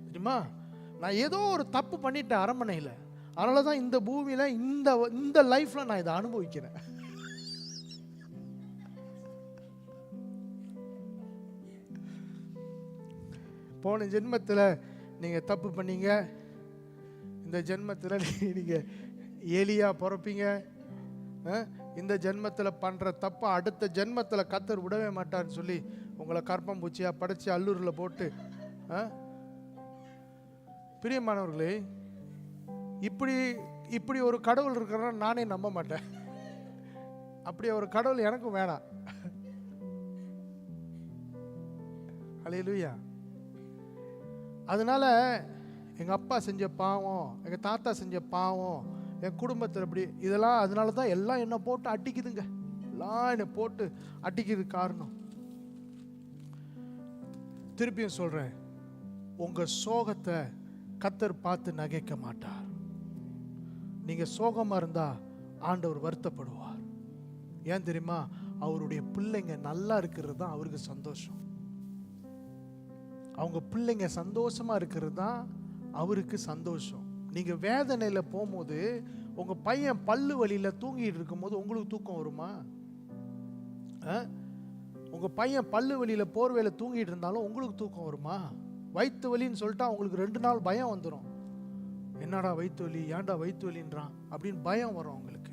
Speaker 1: தெரியுமா, நான் ஏதோ ஒரு தப்பு பண்ணிட்டேன் அரண்மனையில், அதனால தான் இந்த பூமியில் இந்த லைஃப்பில் நான் இதை அனுபவிக்கிறேன். போன ஜென்மத்தில் நீங்கள் தப்பு பண்ணீங்க, இந்த ஜென்மத்தில் நீங்கள் ஏலியா பிறப்பீங்க. இந்த ஜென்மத்தில் பண்ணுற தப்பை அடுத்த ஜென்மத்தில் கர்த்தர் விடவே மாட்டார்னு சொல்லி உங்களை கற்பம் பூச்சியாக படைச்சி அல்லூரில் போட்டு. பிரியமானவர்களே, இப்படி ஒரு கடவுள் இருக்கிறனா நானே நம்ப மாட்டேன். அப்படி ஒரு கடவுள் எனக்கும் வேணாம். ஹல்லேலூயா. அதனால எங்கள் அப்பா செஞ்ச பாவம், எங்கள் தாத்தா செஞ்ச பாவம், என் குடும்பத்தில் இப்படி இதெல்லாம், அதனால தான் எல்லாம் என்னை போட்டு அடிக்குதுங்க. எல்லாம் என்னை போட்டு அடிக்கிறதுக்கு காரணம். திருப்பியும் சொல்கிறேன், உங்கள் சோகத்தை கர்த்தர் பார்த்து நகைக்க மாட்டார். நீங்கள் சோகமாக இருந்தால் ஆண்டவர் வருத்தப்படுவார். ஏன் தெரியுமா? அவருடைய பிள்ளைங்க நல்லா இருக்கிறது தான் அவருக்கு சந்தோஷம். அவங்க பிள்ளைங்க சந்தோஷமா இருக்கிறது தான் அவருக்கு சந்தோஷம். நீங்க வேதனையில போகும்போது, உங்க பையன் பல்லு வலியில தூங்கிட்டு இருக்கும்போது உங்களுக்கு தூக்கம் வருமா? உங்க பையன் பல்லு வலியில போர்வையில தூங்கிட்டு இருந்தாலும் உங்களுக்கு தூக்கம் வருமா? வயிற்று வலின்னு சொல்லிட்டா உங்களுக்கு 2 நாள் பயம் வந்துடும். என்னடா வயிற்று வலி, ஏன்டா வயிற்று வலின்றான் அப்படின்னு பயம் வரும் உங்களுக்கு.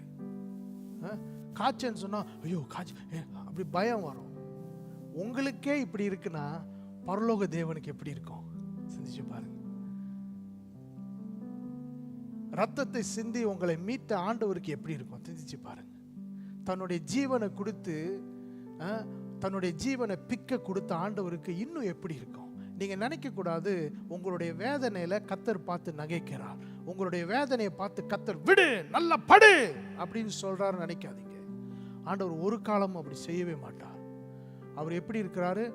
Speaker 1: காய்ச்சல்னு சொன்னா ஐயோ காய்ச்சல் அப்படி பயம் வரும். உங்களுக்கே இப்படி இருக்குன்னா பரலோக தேவனுக்கு எப்படி இருக்கும் சிந்திச்சு பாருங்க. ரத்தத்தை சிந்தி உங்களை மீட்ட ஆண்டவருக்கு எப்படி இருக்கும் சிந்திச்சு பாருங்க. தன்னுடைய ஜீவனை கொடுத்து, தன்னுடைய ஜீவனை பிக்க கொடுத்த ஆண்டவருக்கு இன்னும் எப்படி இருக்கும்? நீங்க நினைக்க கூடாது உங்களுடைய வேதனையில கர்த்தர் பார்த்து நகைக்கிறார், உங்களுடைய வேதனையை பார்த்து கர்த்தர் விடு நல்லா படு அப்படின்னு சொல்றாரு நினைக்காதீங்க. ஆண்டவர் ஒரு காலமும் அப்படி செய்யவே மாட்டார். அவர் எப்படி இருக்கிறாரு?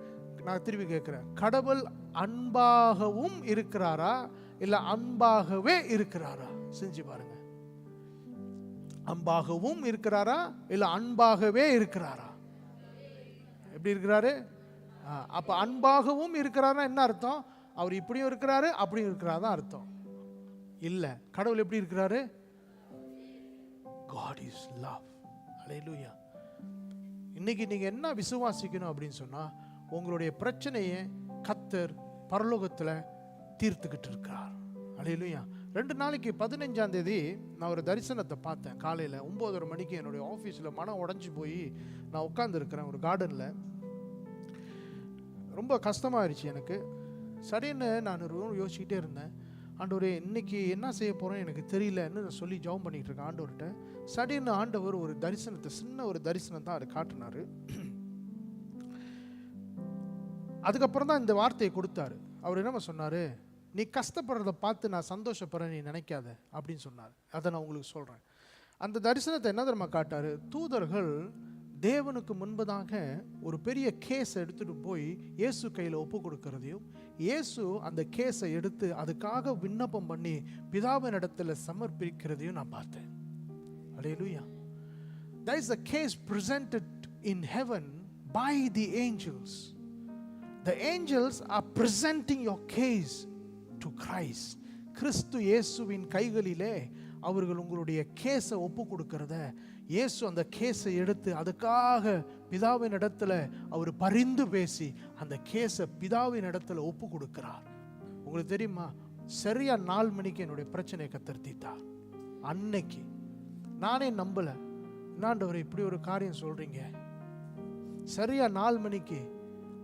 Speaker 1: நான் திரும்பி கேட்கிறேன், கடவுள் அன்பாகவும் இருக்கிறாரா இல்ல அன்பாகவே இருக்கிறாரா? செஞ்சு பாருங்க. அன்பாகவும் இருக்கிறாரா இல்ல அன்பாகவே இருக்கிறாரா? எப்படி இருக்கிறாரு? அப்ப அன்பாகவும் இருக்கிறாரா என்ன அர்த்தம்? அவர் இப்படியும் இருக்கிறாரு அப்படியும் இருக்கிறாரு தான் அர்த்தம் இல்ல. கடவுள் எப்படி இருக்கிறாரு? God is love. Hallelujah. இன்னைக்கு நீங்க என்ன விசுவாசிக்கணும் அப்படின்னு சொன்னா, உங்களுடைய பிரச்சனையை கர்த்தர் பரலோகத்துல தீர்த்துக்கிட்டு இருக்கிறார். அல்லேலூயா. 2 நாளைக்கு 15ஆம் தேதி நான் ஒரு தரிசனத்தை பார்த்தேன். காலையில் 9:30 மணிக்கு என்னுடைய ஆஃபீஸில் மனம் உடஞ்சி போய் நான் உட்காந்துருக்கிறேன் ஒரு கார்டனில். ரொம்ப கஷ்டமாகிடுச்சு எனக்கு. சரின்னு நான் யோசிச்சுக்கிட்டே இருந்தேன். ஆண்டவரே, இன்னைக்கு என்ன செய்ய போகிறேன் எனக்கு தெரியலன்னு நான் சொல்லி ஜெபம் பண்ணிகிட்டு இருக்கேன் ஆண்டவர்கிட்ட. சரின்னு ஆண்டவர் ஒரு தரிசனத்தை, சின்ன ஒரு தரிசனம் தான் அதை காட்டினார். அதுக்கப்புறம் தான் இந்த வார்த்தையை கொடுத்தாரு. அவர் என்ன சொன்னார், நீ கஷ்டப்படுறத பார்த்து நான் சந்தோஷப்படுறேன் நீ நினைக்காத அப்படின்னு சொன்னார். அதை நான் உங்களுக்கு சொல்கிறேன். அந்த தரிசனத்தை என்ன தெரியுமா காட்டாரு, தூதர்கள் தேவனுக்கு முன்பதாக ஒரு பெரிய கேஸை எடுத்துகிட்டு போய் இயேசு கையில் ஒப்பு கொடுக்கறதையும், இயேசு அந்த கேஸை எடுத்து அதுக்காக விண்ணப்பம் பண்ணி பிதாவின் இடத்துல சமர்ப்பிக்கிறதையும் நான் பார்த்தேன். அல்லேலூயா. There is a case presented in heaven by the angels. The angels are presenting your case to Christ. கிறிஸ்து இயேசுவின் கைகளிலே அவர்கள் உங்களுடைய கேஸை ஒப்பு கொடுக்கிறத, இயேசு அந்த கேஸை எடுத்து அதுக்காக பிதாவின் இடத்துல அவர் பரிந்து பேசி அந்த கேஸை பிதாவின் இடத்துல ஒப்பு கொடுக்கிறார். உங்களுக்கு தெரியுமா, சரியா 4 மணிக்கு என்னுடைய பிரச்சனையை கர்த்தர் தீர்த்தார். அன்னைக்கு நானே நம்பல, ஆண்டவரே இப்படி ஒரு காரியம் சொல்றீங்க. சரியா 4 மணிக்கு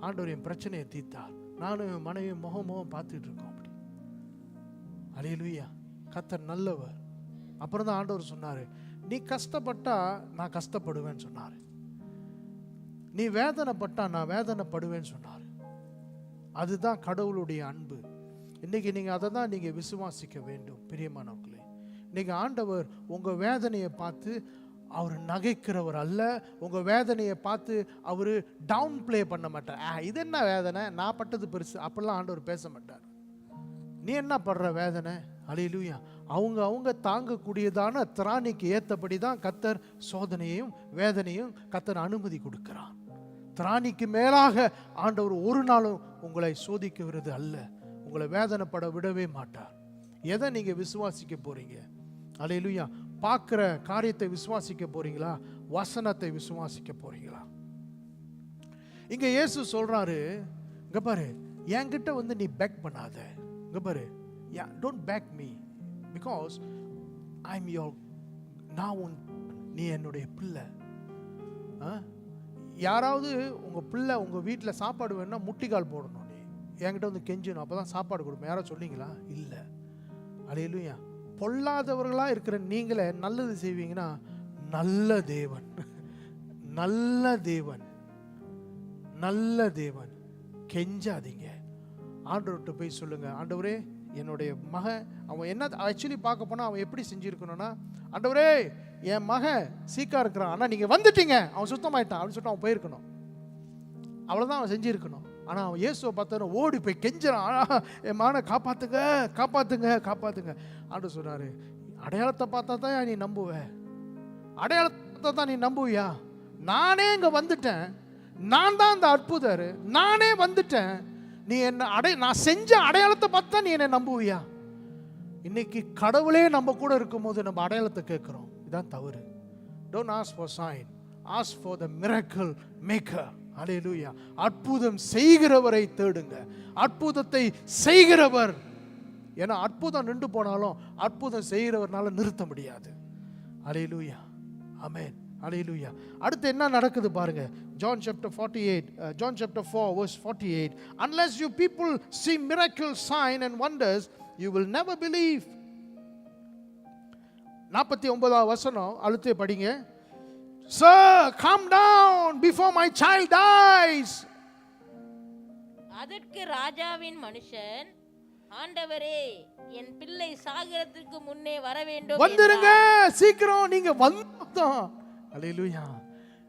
Speaker 1: ஆண்டவர் என் பிரச்சனையை தீர்த்தார். நானும் என் மனைவி முகம் பார்த்துட்டு இருக்கோம். அப்படி அல்லேலூயா. கர்த்தர் நல்லவர். அப்புறம் தான் ஆண்டவர் சொன்னாரு, நீ கஷ்டப்பட்டா நான் கஷ்டப்படுவேன்னு சொன்னாரு, நீ வேதனைப்பட்டா நான் வேதனைப்படுவேன்னு சொன்னாரு. அதுதான் கடவுளுடைய அன்பு. இன்னைக்கு நீங்க அதை தான் நீங்க விசுவாசிக்க வேண்டும் பிரியமானவர்களே. இன்னைக்கு ஆண்டவர் உங்க வேதனையை பார்த்து அவர் நகைக்கிறவர் அல்ல. உங்க வேதனையை பார்த்து அவர் டவுன் பிளே பண்ண மாட்டார். இது என்ன வேதனை, நான் பட்டது பெருசு அப்படிலாம் ஆண்டவர் பேச மாட்டார். நீ என்ன படுற வேதனை, அல்லேலூயா. அவங்க தாங்கக்கூடியதான திராணிக்கு ஏற்றபடி தான் கர்த்தர் சோதனையையும் வேதனையும் கர்த்தர் அனுமதி கொடுக்கிறார். திராணிக்கு மேலாக ஆண்டவர் ஒரு நாளும் உங்களை சோதிக்கிறது அல்ல. உங்களை வேதனைப்பட விடவே மாட்டார். எதை நீங்க விசுவாசிக்க போறீங்க? அல்லேலூயா. பார்க்கிற காரியத்தை விசுவாசிக்க போறீங்களா, வசனத்தை விசுவாசிக்க போறீங்களா? இங்க இயேசு சொல்றாரு, இங்க பாரு, என்கிட்ட வந்து நீ பேக் பண்ணாத. இங்க பாரு, don't back me because I am your, நான் நீ என்னுடைய பிள்ளை. யாராவது உங்க பிள்ளை உங்க வீட்டில் சாப்பாடு வேணும்னா முட்டிக்கால் போடணும், நீ என்கிட்ட வந்து கெஞ்சணும், அப்பதான் சாப்பாடு கொடுப்பேன். யாராவது சொன்னீங்களா? இல்லை. அல்லேலூயா. பொல்லாதவர்களாக இருக்கிற நீங்களே நல்லது செய்வீங்கன்னா, நல்ல தேவன், நல்ல தேவன், நல்ல தேவன். கெஞ்சாதீங்க. ஆண்டவர்கிட்ட போய் சொல்லுங்க, ஆண்டவரே என்னுடைய மகன் அவன் என்ன ஆக்சுவலி பார்க்க போனால் அவன் எப்படி செஞ்சுருக்கணும்னா, ஆண்டவரே என் மகன் சீக்கா இருக்கிறான், ஆனால் நீங்கள் வந்துட்டீங்க, அவன் சுத்தமாயிட்டான் அப்படின்னு சொல்லிட்டு அவன் போயிருக்கணும். அவ்வளோதான் அவன் செஞ்சுருக்கணும். ஆனால் அவன் இயேசுவை பார்த்தா ஓடி போய் கெஞ்சுறான், என் மகனை காப்பாற்றுங்க காப்பாற்றுங்க காப்பாற்றுங்க. ஆண்டு சொன்னார், அடையாளத்தை பார்த்தா தான் நீ நம்புவ, அடையாளத்தை பார்த்தா தான் நீ நம்புவியா? நானே இங்கே வந்துட்டேன், நான் தான் அந்த அற்புதர், நானே வந்துட்டேன். நீ என்ன நான் செஞ்ச அடையாளத்தை பார்த்தா நீ என்ன நம்புவியா? இன்னைக்கு கடவுளே நம்ம கூட இருக்கும்போது நம்ம அடையாளத்தை கேட்குறோம். இதான் தவறு. Don't ask for sign, ask for the miracle maker. அல்லேலூயா. அற்புதம் செய்கிறவரை தேடுங்க, அற்புதத்தை செய்கிறவர். ஏன்னா அற்புதம் நின்று போனாலும் அற்புதம் செய்கிறவர்னால நிறுத்த முடியாது. அல்லேலூயா. ஆமென். அல்லேலூயா. அடுத்து என்ன நடக்குது பாருங்க. John chapter 48, John chapter 4 verse 48. Unless you people see miracles, sign and wonders, you will never believe. 49வது வசனம் அழுத்தே படிங்க. Sir, come down before my child dies.
Speaker 2: அதற்கு ராஜாவின் மனுஷன், ஆண்டவரே என் பிள்ளை சாகிறதுக்கு முன்னே வர வேண்டும்.
Speaker 1: வந்துருங்க சீக்கிரம், நீங்க வந்தாதான். அல்லேலூயா.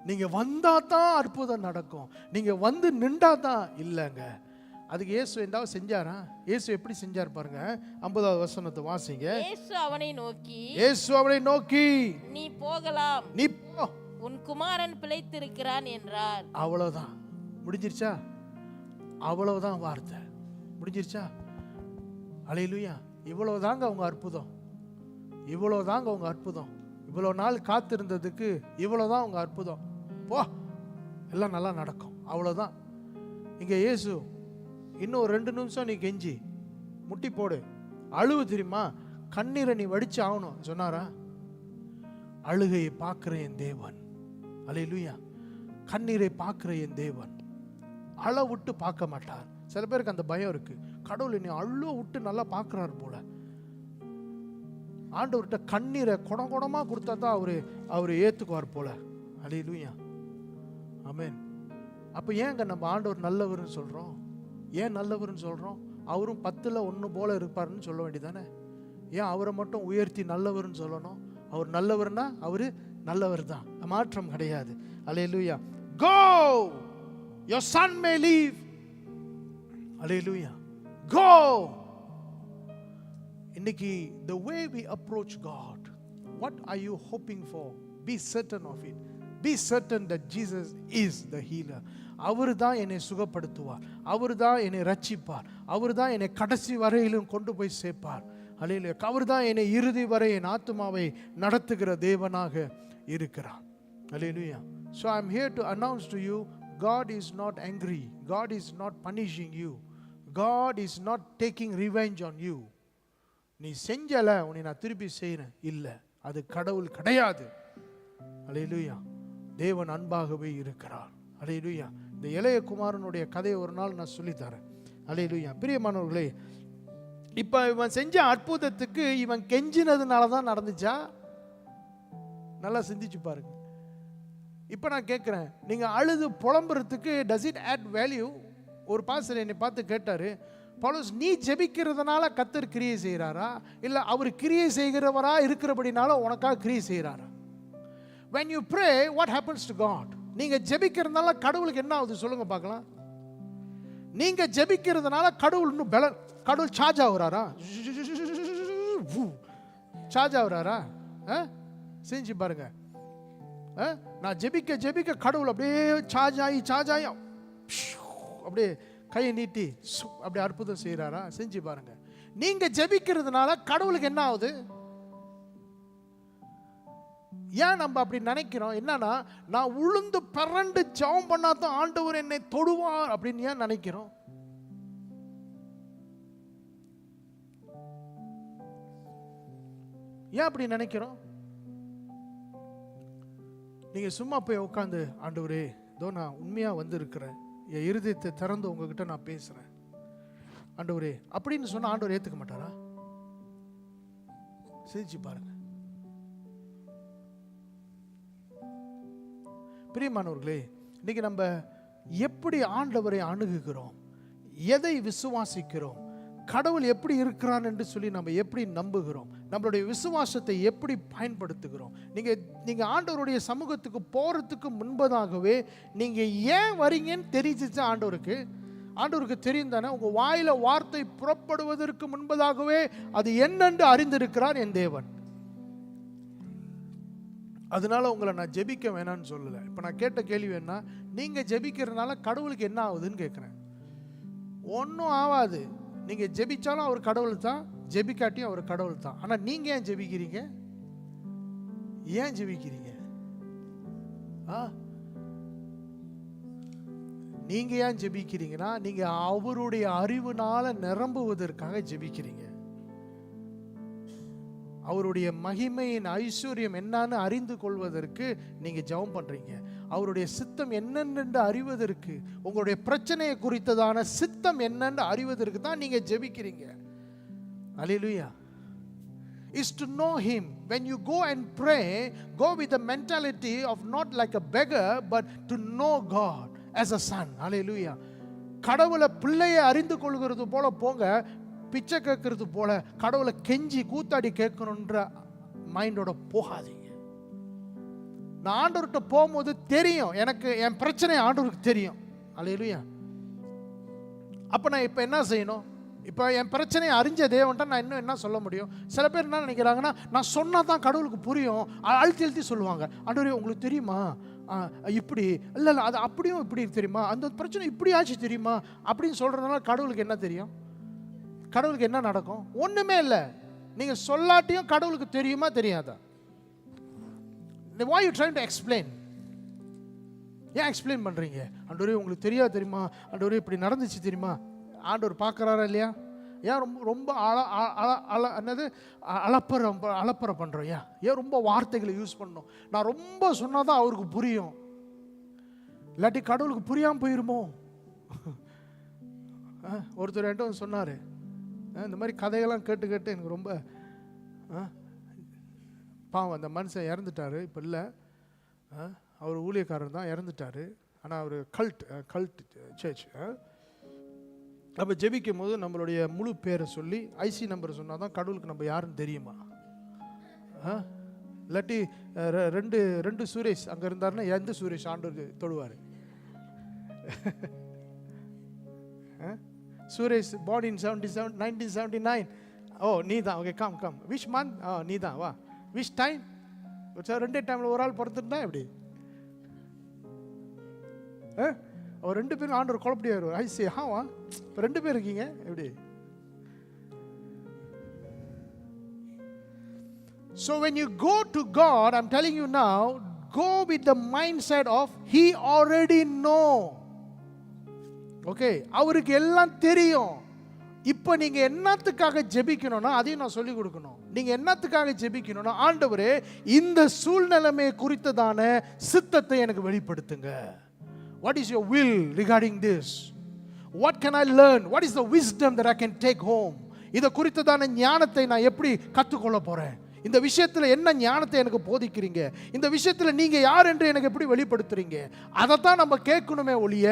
Speaker 1: நீங்க வந்தா தான் அற்புதம் நடக்கும், நீங்க வந்து நின்றா தான் இல்லைங்க. அதுக்கு இயேசு என்னவோ செஞ்சாரா? இயேசு எப்படி செஞ்சார் பாருங்க. 50வது வசனத்தை வாசிங்க.
Speaker 2: இயேசு அவனை
Speaker 1: நோக்கி
Speaker 2: நீ போகலாம்,
Speaker 1: நீ போ,
Speaker 2: உன் குமாரன் பிழைத்திருக்கிறான் என்றார்.
Speaker 1: அவ்வளவுதான். முடிஞ்சிருச்சா? அவ்வளவுதான் வார்த்தை. முடிஞ்சிருச்சா? அல்லேலூயா. இவ்வளவுதாங்க உங்க அற்புதம், இவ்வளவுதாங்க உங்க அற்புதம். இவ்வளவு நாள் காத்திருந்ததுக்கு இவ்வளவுதான் உங்க அற்புதம். போ, எல்லாம் நல்லா நடக்கும். அவ்வளவுதான். இங்க இயேசு இன்னும் ஒரு 2 நிமிஷம் நீ கெஞ்சி முட்டி போடு, அழுவு தெரியுமா, கண்ணீரை நீ வடிச்சு ஆகணும் சொன்னாரா? அழுகையை பார்க்கிற என் தேவன், அல்லேலூயா, கண்ணீரை பார்க்கிற என் தேவன் அழ விட்டு பார்க்க மாட்டார். சில பேருக்கு அந்த பயம் இருக்கு, கடவுள் நீ அழ விட்டு நல்லா பார்க்கிறாரு போல. ஆண்டவர்கிட்ட கண்ணீரை குடமா கொடுத்தா தான் அவரு ஏத்துக்குவார் போல. அல்லேலூயா, ஆமென். அப்ப ஏங்க நம்ம ஆண்டவர் நல்லவர்னு சொல்றோம்? ஏன் நல்லவர்னு சொல்றோம்? அவரும் 10ல் 1 போல இருப்பாருன்னு சொல்ல வேண்டியதானே? ஏன் அவரை மட்டும் உயர்த்தி நல்லவர்னு சொல்லணும்? அவர் நல்லவர்னா அவரு நல்லவர் தான், மாற்றம் கிடையாது. அல்லேலூயா. Go, your son may leave. Hallelujah. Go. இன்னைக்கு the way we approach God, what are you hoping for? Be certain of it. Be certain that Jesus is the healer. அவர் தான் என்னை சுகப்படுத்துவார், அவர் தான் என்னை ரட்சிப்பார், அவர் தான் என்னை கடைசி வரையிலும் கொண்டு போய் சேர்ப்பார். அல்லேலூயா. அவர் தான் என்னை இறுதி வரை என் ஆத்துமாவை நடத்துகிற தேவனாக இருக்கிறார். அல்லேலூயா. So I'm here to announce to you, God is not angry. God is not punishing you. God is not taking revenge on you. நீ செஞ்சல உன்னை நான் திருப்பி செய்கிறேன், இல்லை, அது கடவுள் கிடையாது. அல்லேலூயா. தேவன் அன்பாகவே இருக்கிறார். அல்லேலூயா. இந்த இளைய குமாரனுடைய கதையை ஒரு நாள் நான் சொல்லித்தரேன். அல்லேலூயா. பிரியமானவர்களே, இப்போ இவன் செஞ்ச அற்புதத்துக்கு இவன் கெஞ்சினதுனால தான் நடந்துச்சா? நல்லா சிந்திச்சு பாருங்க. இப்போ நான் கேட்குறேன், நீங்கள் அழுது புலம்புறதுக்கு டஸ் இட் ஆட் வேல்யூ? ஒரு பாஸ்டர் என்னை பார்த்து கேட்டார், பவுலோஸ் நீ ஜெபிக்கிறதுனால கர்த்தர் கிரியை செய்கிறாரா, இல்லை அவர் கிரியை செய்கிறவரா இருக்கிறபடினால உனக்காக கிரியை செய்கிறாரா? when you pray what happens to God? நீங்கள் ஜெபிக்கிறதுனால கடவுளுக்கு என்ன ஆகுது சொல்லுங்க பார்க்கலாம். நீங்கள் ஜெபிக்கிறதுனால கடவுள் இன்னும் கடவுள் சார்ஜ் ஆகுறாரா? சார்ஜ் ஆகுறாரா? செஞ்சு பாருங்க. நான் ஜெபிக்க கடவுள் அப்படியே சார்ஜ் ஆகி அப்படியே கையை நீட்டி அப்படியே அற்புதம் செய்கிறாரா? செஞ்சு பாருங்க. நீங்க ஜெபிக்கிறதுனால கடவுளுக்கு என்ன ஆகுது? ஏன் நம்ம அப்படி நினைக்கிறோம்? என்னன்னா, நான் உளுந்து பரண்டு ஜெபம் பண்ணாதான் ஆண்டவர் என்னை தொடுவார் அப்படின்னு ஏன் நினைக்கிறோம்? ஏன் அப்படி நினைக்கிறோம்? நீங்க சும்மா போய் உட்காந்து, ஆண்டவரே இதோ நான் உண்மையா வந்திருக்கிறேன், என் இருதயத்தை திறந்து உங்ககிட்ட நான் பேசுறேன் ஆண்டவரே அப்படின்னு சொன்னா ஆண்டவர் ஏத்துக்க மாட்டாரா? சிரிச்சு பாருங்க. பிரியமானவர்களே, இன்னைக்கு நம்ம எப்படி ஆண்டவரை அணுகுகிறோம், எதை விசுவாசிக்கிறோம், கடவுள் எப்படி இருக்கிறான் என்று சொல்லி நம்ம எப்படி நம்புகிறோம், நம்மளுடைய விசுவாசத்தை எப்படி பயன்படுத்துகிறோம். நீங்க ஆண்டவருடைய சமூகத்துக்கு போறதுக்கு முன்பதாகவே நீங்க ஏன் வரீங்கன்னு தெரிஞ்சிச்சு ஆண்டவருக்கு தெரியும் தானே. உங்க வாயில வார்த்தை புறப்படுவதற்கு முன்பதாகவே அது என்னென்று அறிந்திருக்கிறார் என் தேவன். அதனால உங்களை நான் ஜெபிக்க வேணான்னு சொல்லலை. இப்போ நான் கேட்ட கேள்வி என்ன, நீங்க ஜெபிக்கிறதுனால கடவுளுக்கு என்ன ஆகுதுன்னு கேட்குறேன். ஒன்றும் ஆகாது. நீங்க ஜெபிச்சாலும் அவர் கடவுள் தான், ஜெபிக்காட்டியும் அவர் கடவுள் தான். ஆனால் நீங்க ஏன் ஜெபிக்கிறீங்க? ஏன் ஜெபிக்கிறீங்க? நீங்க ஏன் ஜெபிக்கிறீங்கன்னா, நீங்க அவருடைய அறிவுனால நிரம்புவதற்காக ஜெபிக்கிறீங்க. அவருடைய மகிமையின் ஐஸ்வர்யம் என்னன்னு அறிந்து கொள்வதற்கு நீங்க ஜெபம் பண்றீங்க. அவருடைய சித்தம் என்னென்று அறிவதற்கு, உங்களுடைய பிரச்சனையை குறித்ததான சித்தம் என்னன்னு அறிவதற்கு தான் நீங்க ஜெபிக்கிறீங்க. அல்லேலூயா. Is to know him. When you go and pray, go with the mentality of not like a beggar but to know God as a son. Hallelujah. கடவுளை பிள்ளையை அறிந்து கொள்கிறது போல போங்க, பிச்சை கேட்கறது போல கடவுளை கெஞ்சி கூத்தாடி கேட்கணுன்ற மைண்டோட போகாதீங்க. நான் ஆண்டவர்கிட்ட போகும்போது தெரியும், எனக்கு என் பிரச்சனை ஆண்டவருக்கு தெரியும். அல்லேலூயா. அப்போ நான் இப்போ என்ன செய்யணும்? இப்போ என் பிரச்சனையை அறிஞ்ச தேவன்ட்ட நான் இன்னும் என்ன சொல்ல முடியும்? சில பேர் என்ன நினைக்கிறாங்கன்னா, நான் சொன்னால் தான் கடவுளுக்கு புரியும், அழுத்தி சொல்லுவாங்க. ஆண்டவரே உங்களுக்கு தெரியுமா இப்படி, இல்லை அது அப்படியும் இப்படி தெரியுமா, அந்த பிரச்சனை இப்படி ஆச்சு தெரியுமா அப்படின்னு சொல்கிறதுனால கடவுளுக்கு என்ன தெரியும்? கடவுளுக்கு என்ன நடக்கும்? ஒன்றுமே இல்லை. நீங்கள் சொல்லாட்டியும் கடவுளுக்கு தெரியுமா தெரியாதா? Why you trying to explain? ஏன் எக்ஸ்பிளைன் பண்ணுறீங்க? ஆண்டவரே உங்களுக்கு தெரியாது தெரியுமா, ஆண்டவரே இப்படி நடந்துச்சு தெரியுமா? ஆண்டவர் பார்க்குறாரா இல்லையா? ஏன் ரொம்ப ரொம்ப என்னது அலப்பறை பண்ணுறோம்? ஏன் ரொம்ப வார்த்தைகளை யூஸ் பண்ணோம்? நான் ரொம்ப சொன்னால் தான் அவருக்கு புரியும், இல்லாட்டி கடவுளுக்கு புரியாமல் போயிருமோ? ஒருத்தர் என்கிட்ட வந்து சொன்னார், இந்த மாதிரி கதையெல்லாம் கேட்டு கேட்டு எனக்கு ரொம்ப பாவம், அந்த மனுஷன் இறந்துட்டார், இப்போ இல்லை, அவர் ஊழியக்காரர் தான், இறந்துட்டார். ஆனால் அவர் கல்ட் சர்ச். அப்போ ஜெபிக்கும் போது நம்மளுடைய முழு பேரை சொல்லி ஐசி நம்பர் சொன்னால் தான் கடவுளுக்கு நம்ம யாருன்னு தெரியுமா? இல்லாட்டி ரெண்டு சுரேஷ் அங்கே இருந்தாருன்னா எந்த சுரேஷ் ஆண்டவர் தொடுவார்? Suresh born in 1979. ஓ நீ தான், ஓகே, கம் விஷ் மந்த், நீ தான், வா, விஷ் டைம். ரெண்டே டைமில் ஒரு ஆள் பிறந்துட்டா எப்படி? அவர் 2 பேரும் ஆண்டவர் குழப்படியார். ஐசி வா, இப்போ 2 பேர் இருக்கீங்க எப்படி? So when you go to God, I'm telling you now, go with the mindset of He already know. Okay, அவருக்கு எல்லாம் தெரியும். இப்போ நீங்க என்னத்துக்காக ஜெபிக்கணும்னா அதையும் நான் சொல்லி கொடுக்கணும். நீங்க என்னத்துக்காக ஜெபிக்கணும்னா, ஆண்டவரே இந்த சூழ்நிலைமை குறித்ததான சித்தத்தை எனக்கு வெளிப்படுத்துங்க. What is your will regarding this? What can I learn? What is the wisdom that I can take home? இத குறித்ததான ஞானத்தை நான் எப்படி கற்றுக்கொள்ள போறேன்? இந்த விஷயத்துல என்ன ஞானத்தை எனக்கு போதிக்கிறீங்க? இந்த விஷயத்துல நீங்க யார் என்று எனக்கு எப்படி வெளிப்படுத்துறீங்க? அதைத்தான் நம்ம கேட்கணுமே ஒழிய,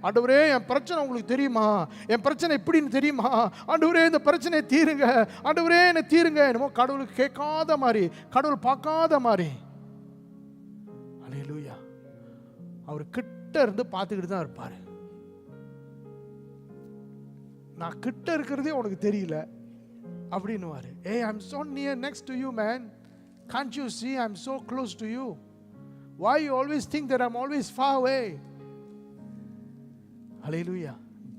Speaker 1: ஆண்டவரே என் பிரச்சனை உங்களுக்கு தெரியுமா, என் பிரச்சனை எப்படின்னு தெரியுமா, ஆண்டவரே இந்த பிரச்சனையை தீருங்க, ஆண்டவரே என்னை தீருங்க, என்னமோ கடவுளுக்கு கேட்காத மாதிரி, கடவுள் பார்க்காத மாதிரி. அல்லேலூயா. அவர் கிட்ட இருந்து பார்த்துக்கிட்டு தான் இருப்பாரு. நான் கிட்ட இருக்கிறதே உனக்கு தெரியல அப்படின்னுவாரு. Hey, I'm so near next to you, man. Can't you see I'm so close to you? Why you always think that I'm always far away? Hallelujah.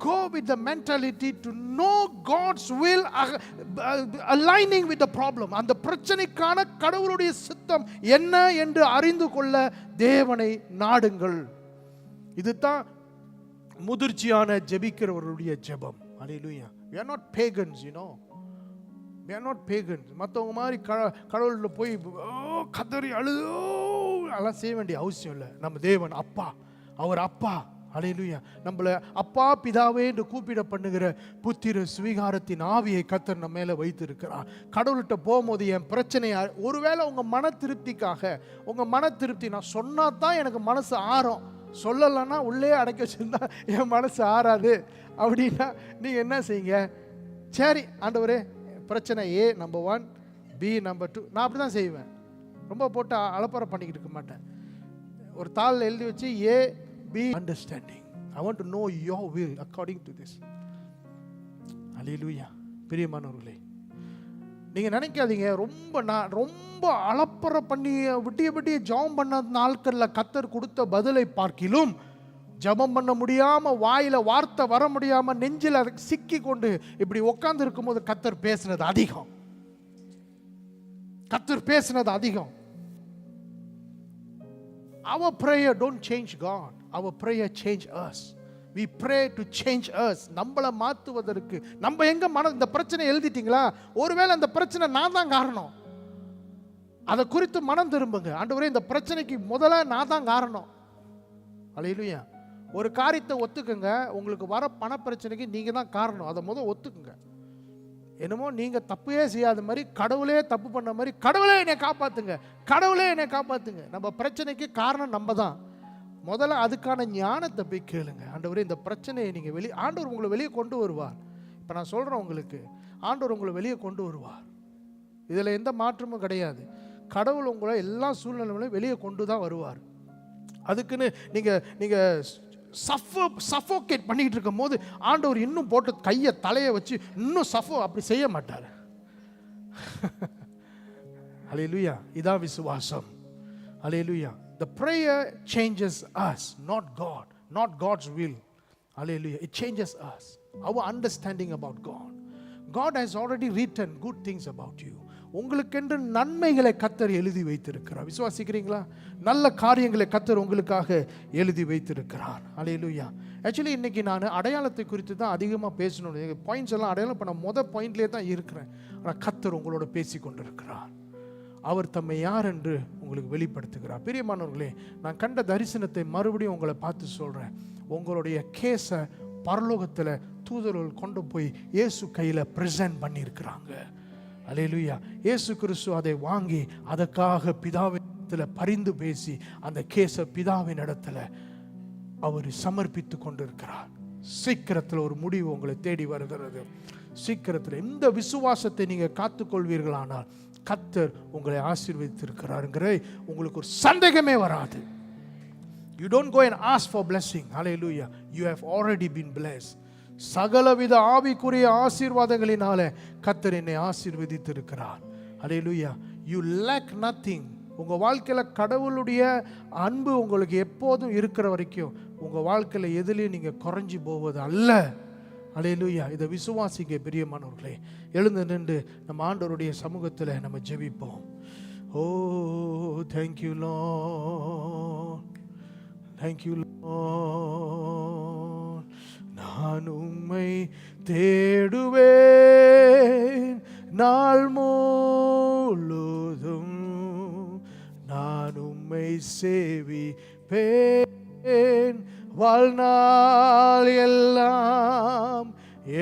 Speaker 1: Go with the mentality to know God's will, aligning with the problem. அந்த பிரச்சனைக்கான கடவுளுடைய சித்தம் என்ன என்று அறிந்து கொள்ள தேவனை நாடுங்கள். இதுதான் முதிர்ச்சியான ஜெபிக்கிறவருடைய ஜெபம். Hallelujah. We are not pagans, you know. We are not pagans. மற்றவங்க மாதிரி கடவுள்கிட்ட போய் கதறி அழுது அதெல்லாம் செய்ய வேண்டிய அவசியம் இல்லை. நம்ம தேவன் அப்பா, அவர் அப்பா. ஹல்லேலூயா. நம்மளை அப்பா பிதாவே என்று கூப்பிட பண்ணுகிற புத்திர சுவீகாரத்தின் ஆவியை கர்த்தர் நம்ம மேலே வைத்திருக்கிறார். கடவுள்கிட்ட போகும்போது என் பிரச்சனையை, ஒருவேளை உங்கள் மன திருப்திக்காக, உங்கள் மன திருப்தி, நான் சொன்னா தான் எனக்கு மனசு ஆறும், சொல்லலைன்னா உள்ளே அடைக்க வச்சிருந்தா என் மனசு ஆறாது அப்படின்னா நீங்கள் என்ன செய்யுங்க? சரி ஆண்டவரே, பிரச்சனை A நம்பர் 1, B நம்பர் 2. நான் அப்படி தான் செய்வேன். ரொம்ப போட்டு அலப்பறை பண்ணிக்கிட்டு இருக்க மாட்டேன். ஒரு தாளில் எழுதி வச்சு A B understanding. I want to know your will according to this. Hallelujah. பிரியமானவர்களே, நீங்க நினைக்காதீங்க ரொம்ப அலப்பறை பண்ணி விட்டிய ஜெபம் பண்ண நாட்கள்ல கர்த்தர் கொடுத்த பதிலை பார்க்கிலும், ஜெபம் பண்ண முடியாம, வாயில வார்த்தை வர முடியாம, நெஞ்சில் சிக்கி கொண்டு இப்படி உட்கார்ந்து இருக்கும்போது கர்த்தர் பேசினது அதிகம். கர்த்தர் பேசினது அதிகம். Our prayer don't change God. Our prayer change us. We pray to change us. நம்மளை மாற்றுவதற்கு. நம்ம எங்க இந்த பிரச்சனை எழுதிட்டீங்களா? ஒருவேளை அந்த பிரச்சனை நான் தான் காரணம், அதை குறித்து மனம் திரும்புங்க. ஆண்டவரே, இந்த பிரச்சனைக்கு முதல்ல நான் தான் காரணம். அல்லேலூயா. ஒரு காரியத்தை ஒத்துக்குங்க. உங்களுக்கு வர பண பிரச்சனைக்கு நீங்க தான் காரணம், அதை முதல் ஒத்துக்குங்க. என்னமோ நீங்க தப்பே செய்யாத மாதிரி, கடவுளே தப்பு பண்ண மாதிரி, கடவுளே என்னை காப்பாத்துங்க, கடவுளே என்னை காப்பாத்துங்க. நம்ம பிரச்சனைக்கு காரணம் நம்ம தான். முதல்ல அதுக்கான ஞானத்தை போய் கேளுங்க. ஆண்டவரே, இந்த பிரச்சனையை நீங்க ஆண்டவர் உங்களை வெளியே கொண்டு வருவார். இப்போ நான் சொல்றேன் உங்களுக்கு, ஆண்டவர் உங்களை வெளியே கொண்டு வருவார். இதில் எந்த மாற்றமும் கிடையாது. கடவுள் உங்களை எல்லா சூழ்நிலையிலும் வெளியே கொண்டு தான் வருவார். அதுக்குன்னு நீங்க சஃபோகேட் பண்ணிக்கிட்டு இருக்கும் போது ஆண்டவர் இன்னும் போட்டு கையை தலையை வச்சு இன்னும் அப்படி செய்ய மாட்டார். ஹல்லேலூயா. இதான் விசுவாசம். ஹல்லேலூயா. The prayer changes us, not God, not God's will. Hallelujah. It changes us, our understanding about God. God has already written good things about you. உங்களுக்கென்று நன்மைகளை கர்த்தர் எழுதி வைத்திருக்கிறார். விசுவாசிக்கிறீங்களா? நல்ல காரியங்களை கர்த்தர் உங்களுக்காக எழுதி வைத்திருக்கிறார். அல்லேலூயா. ஆக்சுவலி இன்னைக்கு நான் அடையாளத்தை குறித்து தான் அதிகமாக பேசணும். பாயிண்ட்ஸ் எல்லாம் அடையாளம் பண்ண பாயிண்ட்லேயே தான் இருக்கிறேன். ஆனால் கர்த்தர் உங்களோட பேசி கொண்டிருக்கிறார். அவர் தம்மை யார் என்று உங்களுக்கு வெளிப்படுத்துகிறார். பிரியமானவர்களே, நான் கண்ட தரிசனத்தை மறுபடியும் உங்களை பார்த்து சொல்கிறேன். உங்களுடைய கேஸை பரலோகத்தில் தூதர்கள் கொண்டு போய் இயேசு கையில் ப்ரெசென்ட் பண்ணியிருக்கிறாங்க. அல்லேலூயா. இயேசு கிறிஸ்து அதை வாங்கி அதற்காக பிதாவிடத்தில் பரிந்து பேசி அந்த கேஸை பிதாவின் இடத்துல அவர் சமர்ப்பித்து கொண்டிருக்கிறார். சீக்கிரத்தில் ஒரு முடிவு உங்களை தேடி வருகிறது. சீக்கிரத்தில் இந்த விசுவாசத்தை நீங்கள் காத்துக்கொள்வீர்களானால் கர்த்தர் உங்களை ஆசீர்வதித்திருக்கிறாருங்கிற உங்களுக்கு ஒரு சந்தேகமே வராது. You don't go and ask for blessing. Hallelujah. You have already been blessed. சகலவித ஆவிக்குரிய ஆசீர்வாதங்களினால கர்த்தர் என்னை ஆசீர்வதித்திருக்கிறார். Hallelujah. You lack nothing. உங்கள் வாழ்க்கையில் கடவுளுடைய அன்பு உங்களுக்கு எப்போதும் இருக்கிற வரைக்கும் உங்கள் வாழ்க்கையில் எதுலேயும் நீங்கள் குறைஞ்சி போவது அல்ல. அல்லேலூயா. இதை விசுவாசிக்க பிரியமானவர்களே, எழுந்து நின்று நம்ம ஆண்டவருடைய சமூகத்தில் நம்ம ஜெபிப்போம். ஓ தேங்க்யூ லார்ட், தேங்க்யூ லார்ட். நான் உம்மை தேடுவேன் நாள் முழுதும், நான் உம்மை சேவிப்பேன் வாழ்நாள் எல்லாம்,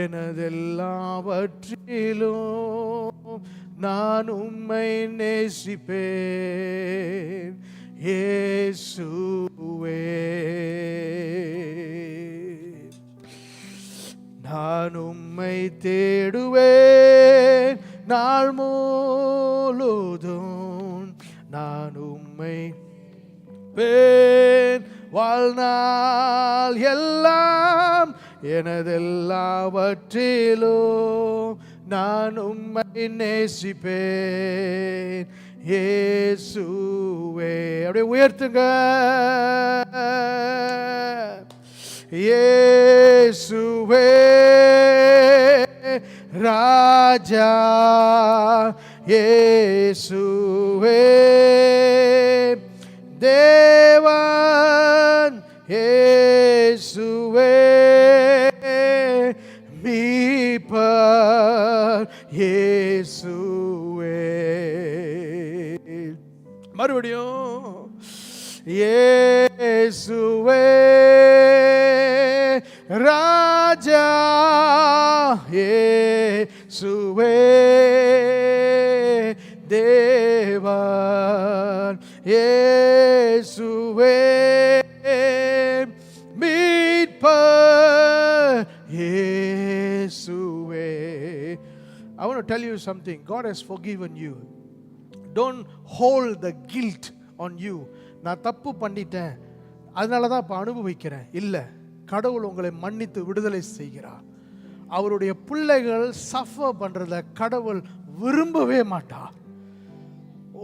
Speaker 1: எனதெல்லாவற்றிலும் நான் உம்மை நேசிப்பேன் இயேசுவே. நான் உம்மை தேடுவேன் நாள் முழுதும், நான் உம்மை பேன் வாழ்நாள் எல்லாம், எனதெல்லாவற்றிலும் நான் உம்மை நேசிப்பேன் இயேசுவே. அப்படியே உயர்த்துங்க. இயேசுவே ராஜா, இயேசுவே தேவன், இயேசுவே மீட்பர், இயேசுவே. மறுபடியும் இயேசுவே ராஜா, இயேசுவே தேவன், இயேசுவே மீட்பர், இயேசுவே. I want to tell you something. God has forgiven you. Don't hold the guilt on you. நான் தப்பு பண்ணிட்டேன், அதனால தான் இப்போ அனுபவிக்கிறேன். இல்லை, கடவுள் உங்களை மன்னித்து விடுதலை செய்கிறார். அவருடைய பிள்ளைகள் சஃபர் பண்றத கடவுள் விரும்பவே மாட்டார்.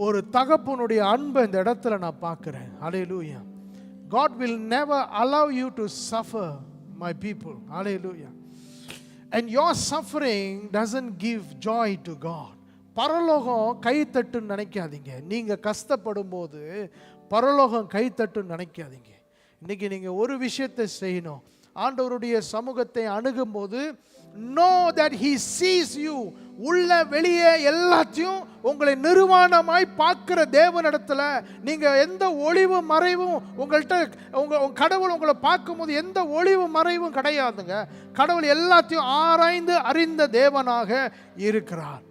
Speaker 1: ஒரு தகப்பனுடைய அன்பை இந்த இடத்துல நான் பார்க்கிறேன். Hallelujah. God will never allow you to suffer, my people. Hallelujah. And your suffering doesn't give joy to God. பரலோகம் கைத்தட்டுன்னு நினைக்காதீங்க. நீங்க கஷ்டப்படும் போது பரலோகம் கைத்தட்டுன்னு நினைக்காதீங்க. இன்னைக்கு நீங்க ஒரு விஷயத்தை செய்யணும். ஆண்டவருடைய சமூகத்தை அணுகும் போது know that he sees you. உள்ள வெளியே எல்லாத்தையும் உங்களை நிர்வாணமாய் பார்க்கிற தேவனிடத்துல நீங்க எந்த ஒளிவு மறைவும் உங்கள்கிட்ட உங்க கடவுள் உங்களை பார்க்கும்போது எந்த ஒளிவு மறைவும் கிடையாதுங்க. கடவுள் எல்லாத்தையும் ஆராய்ந்து அறிந்த தேவனாக இருக்கிறார்.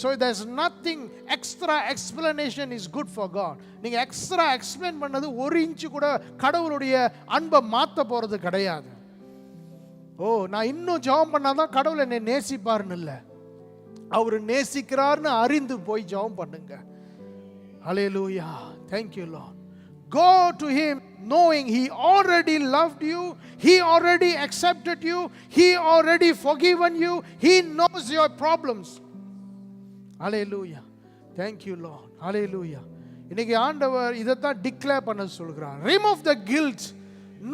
Speaker 1: So there's nothing extra explanation is good for God. நீங்க எக்ஸ்ட்ரா எக்ஸ்பிளைன் பண்ணது ஒரு இன்ச்சு கூட கடவுளுடைய அன்பை மாற்ற போறது கிடையாது. ஓ, நான் இன்னும் ஜெபம் பண்ணாதான் கடவுள் என்னை நேசிப்பார்னு இல்லை, அவர் நேசிக்கிறார்னு அறிந்து போய் ஜெபம் பண்ணுங்க. Hallelujah. Thank you, Lord. Go to him knowing he already loved you, he already accepted you, he already forgiven you, he knows your problems. Hallelujah. Thank you, Lord. Hallelujah. இன்னைக்கு ஆண்டவர் இதைத்தான் டிக்ளேர் பண்ண சொல்கிறார். Remove the guilt.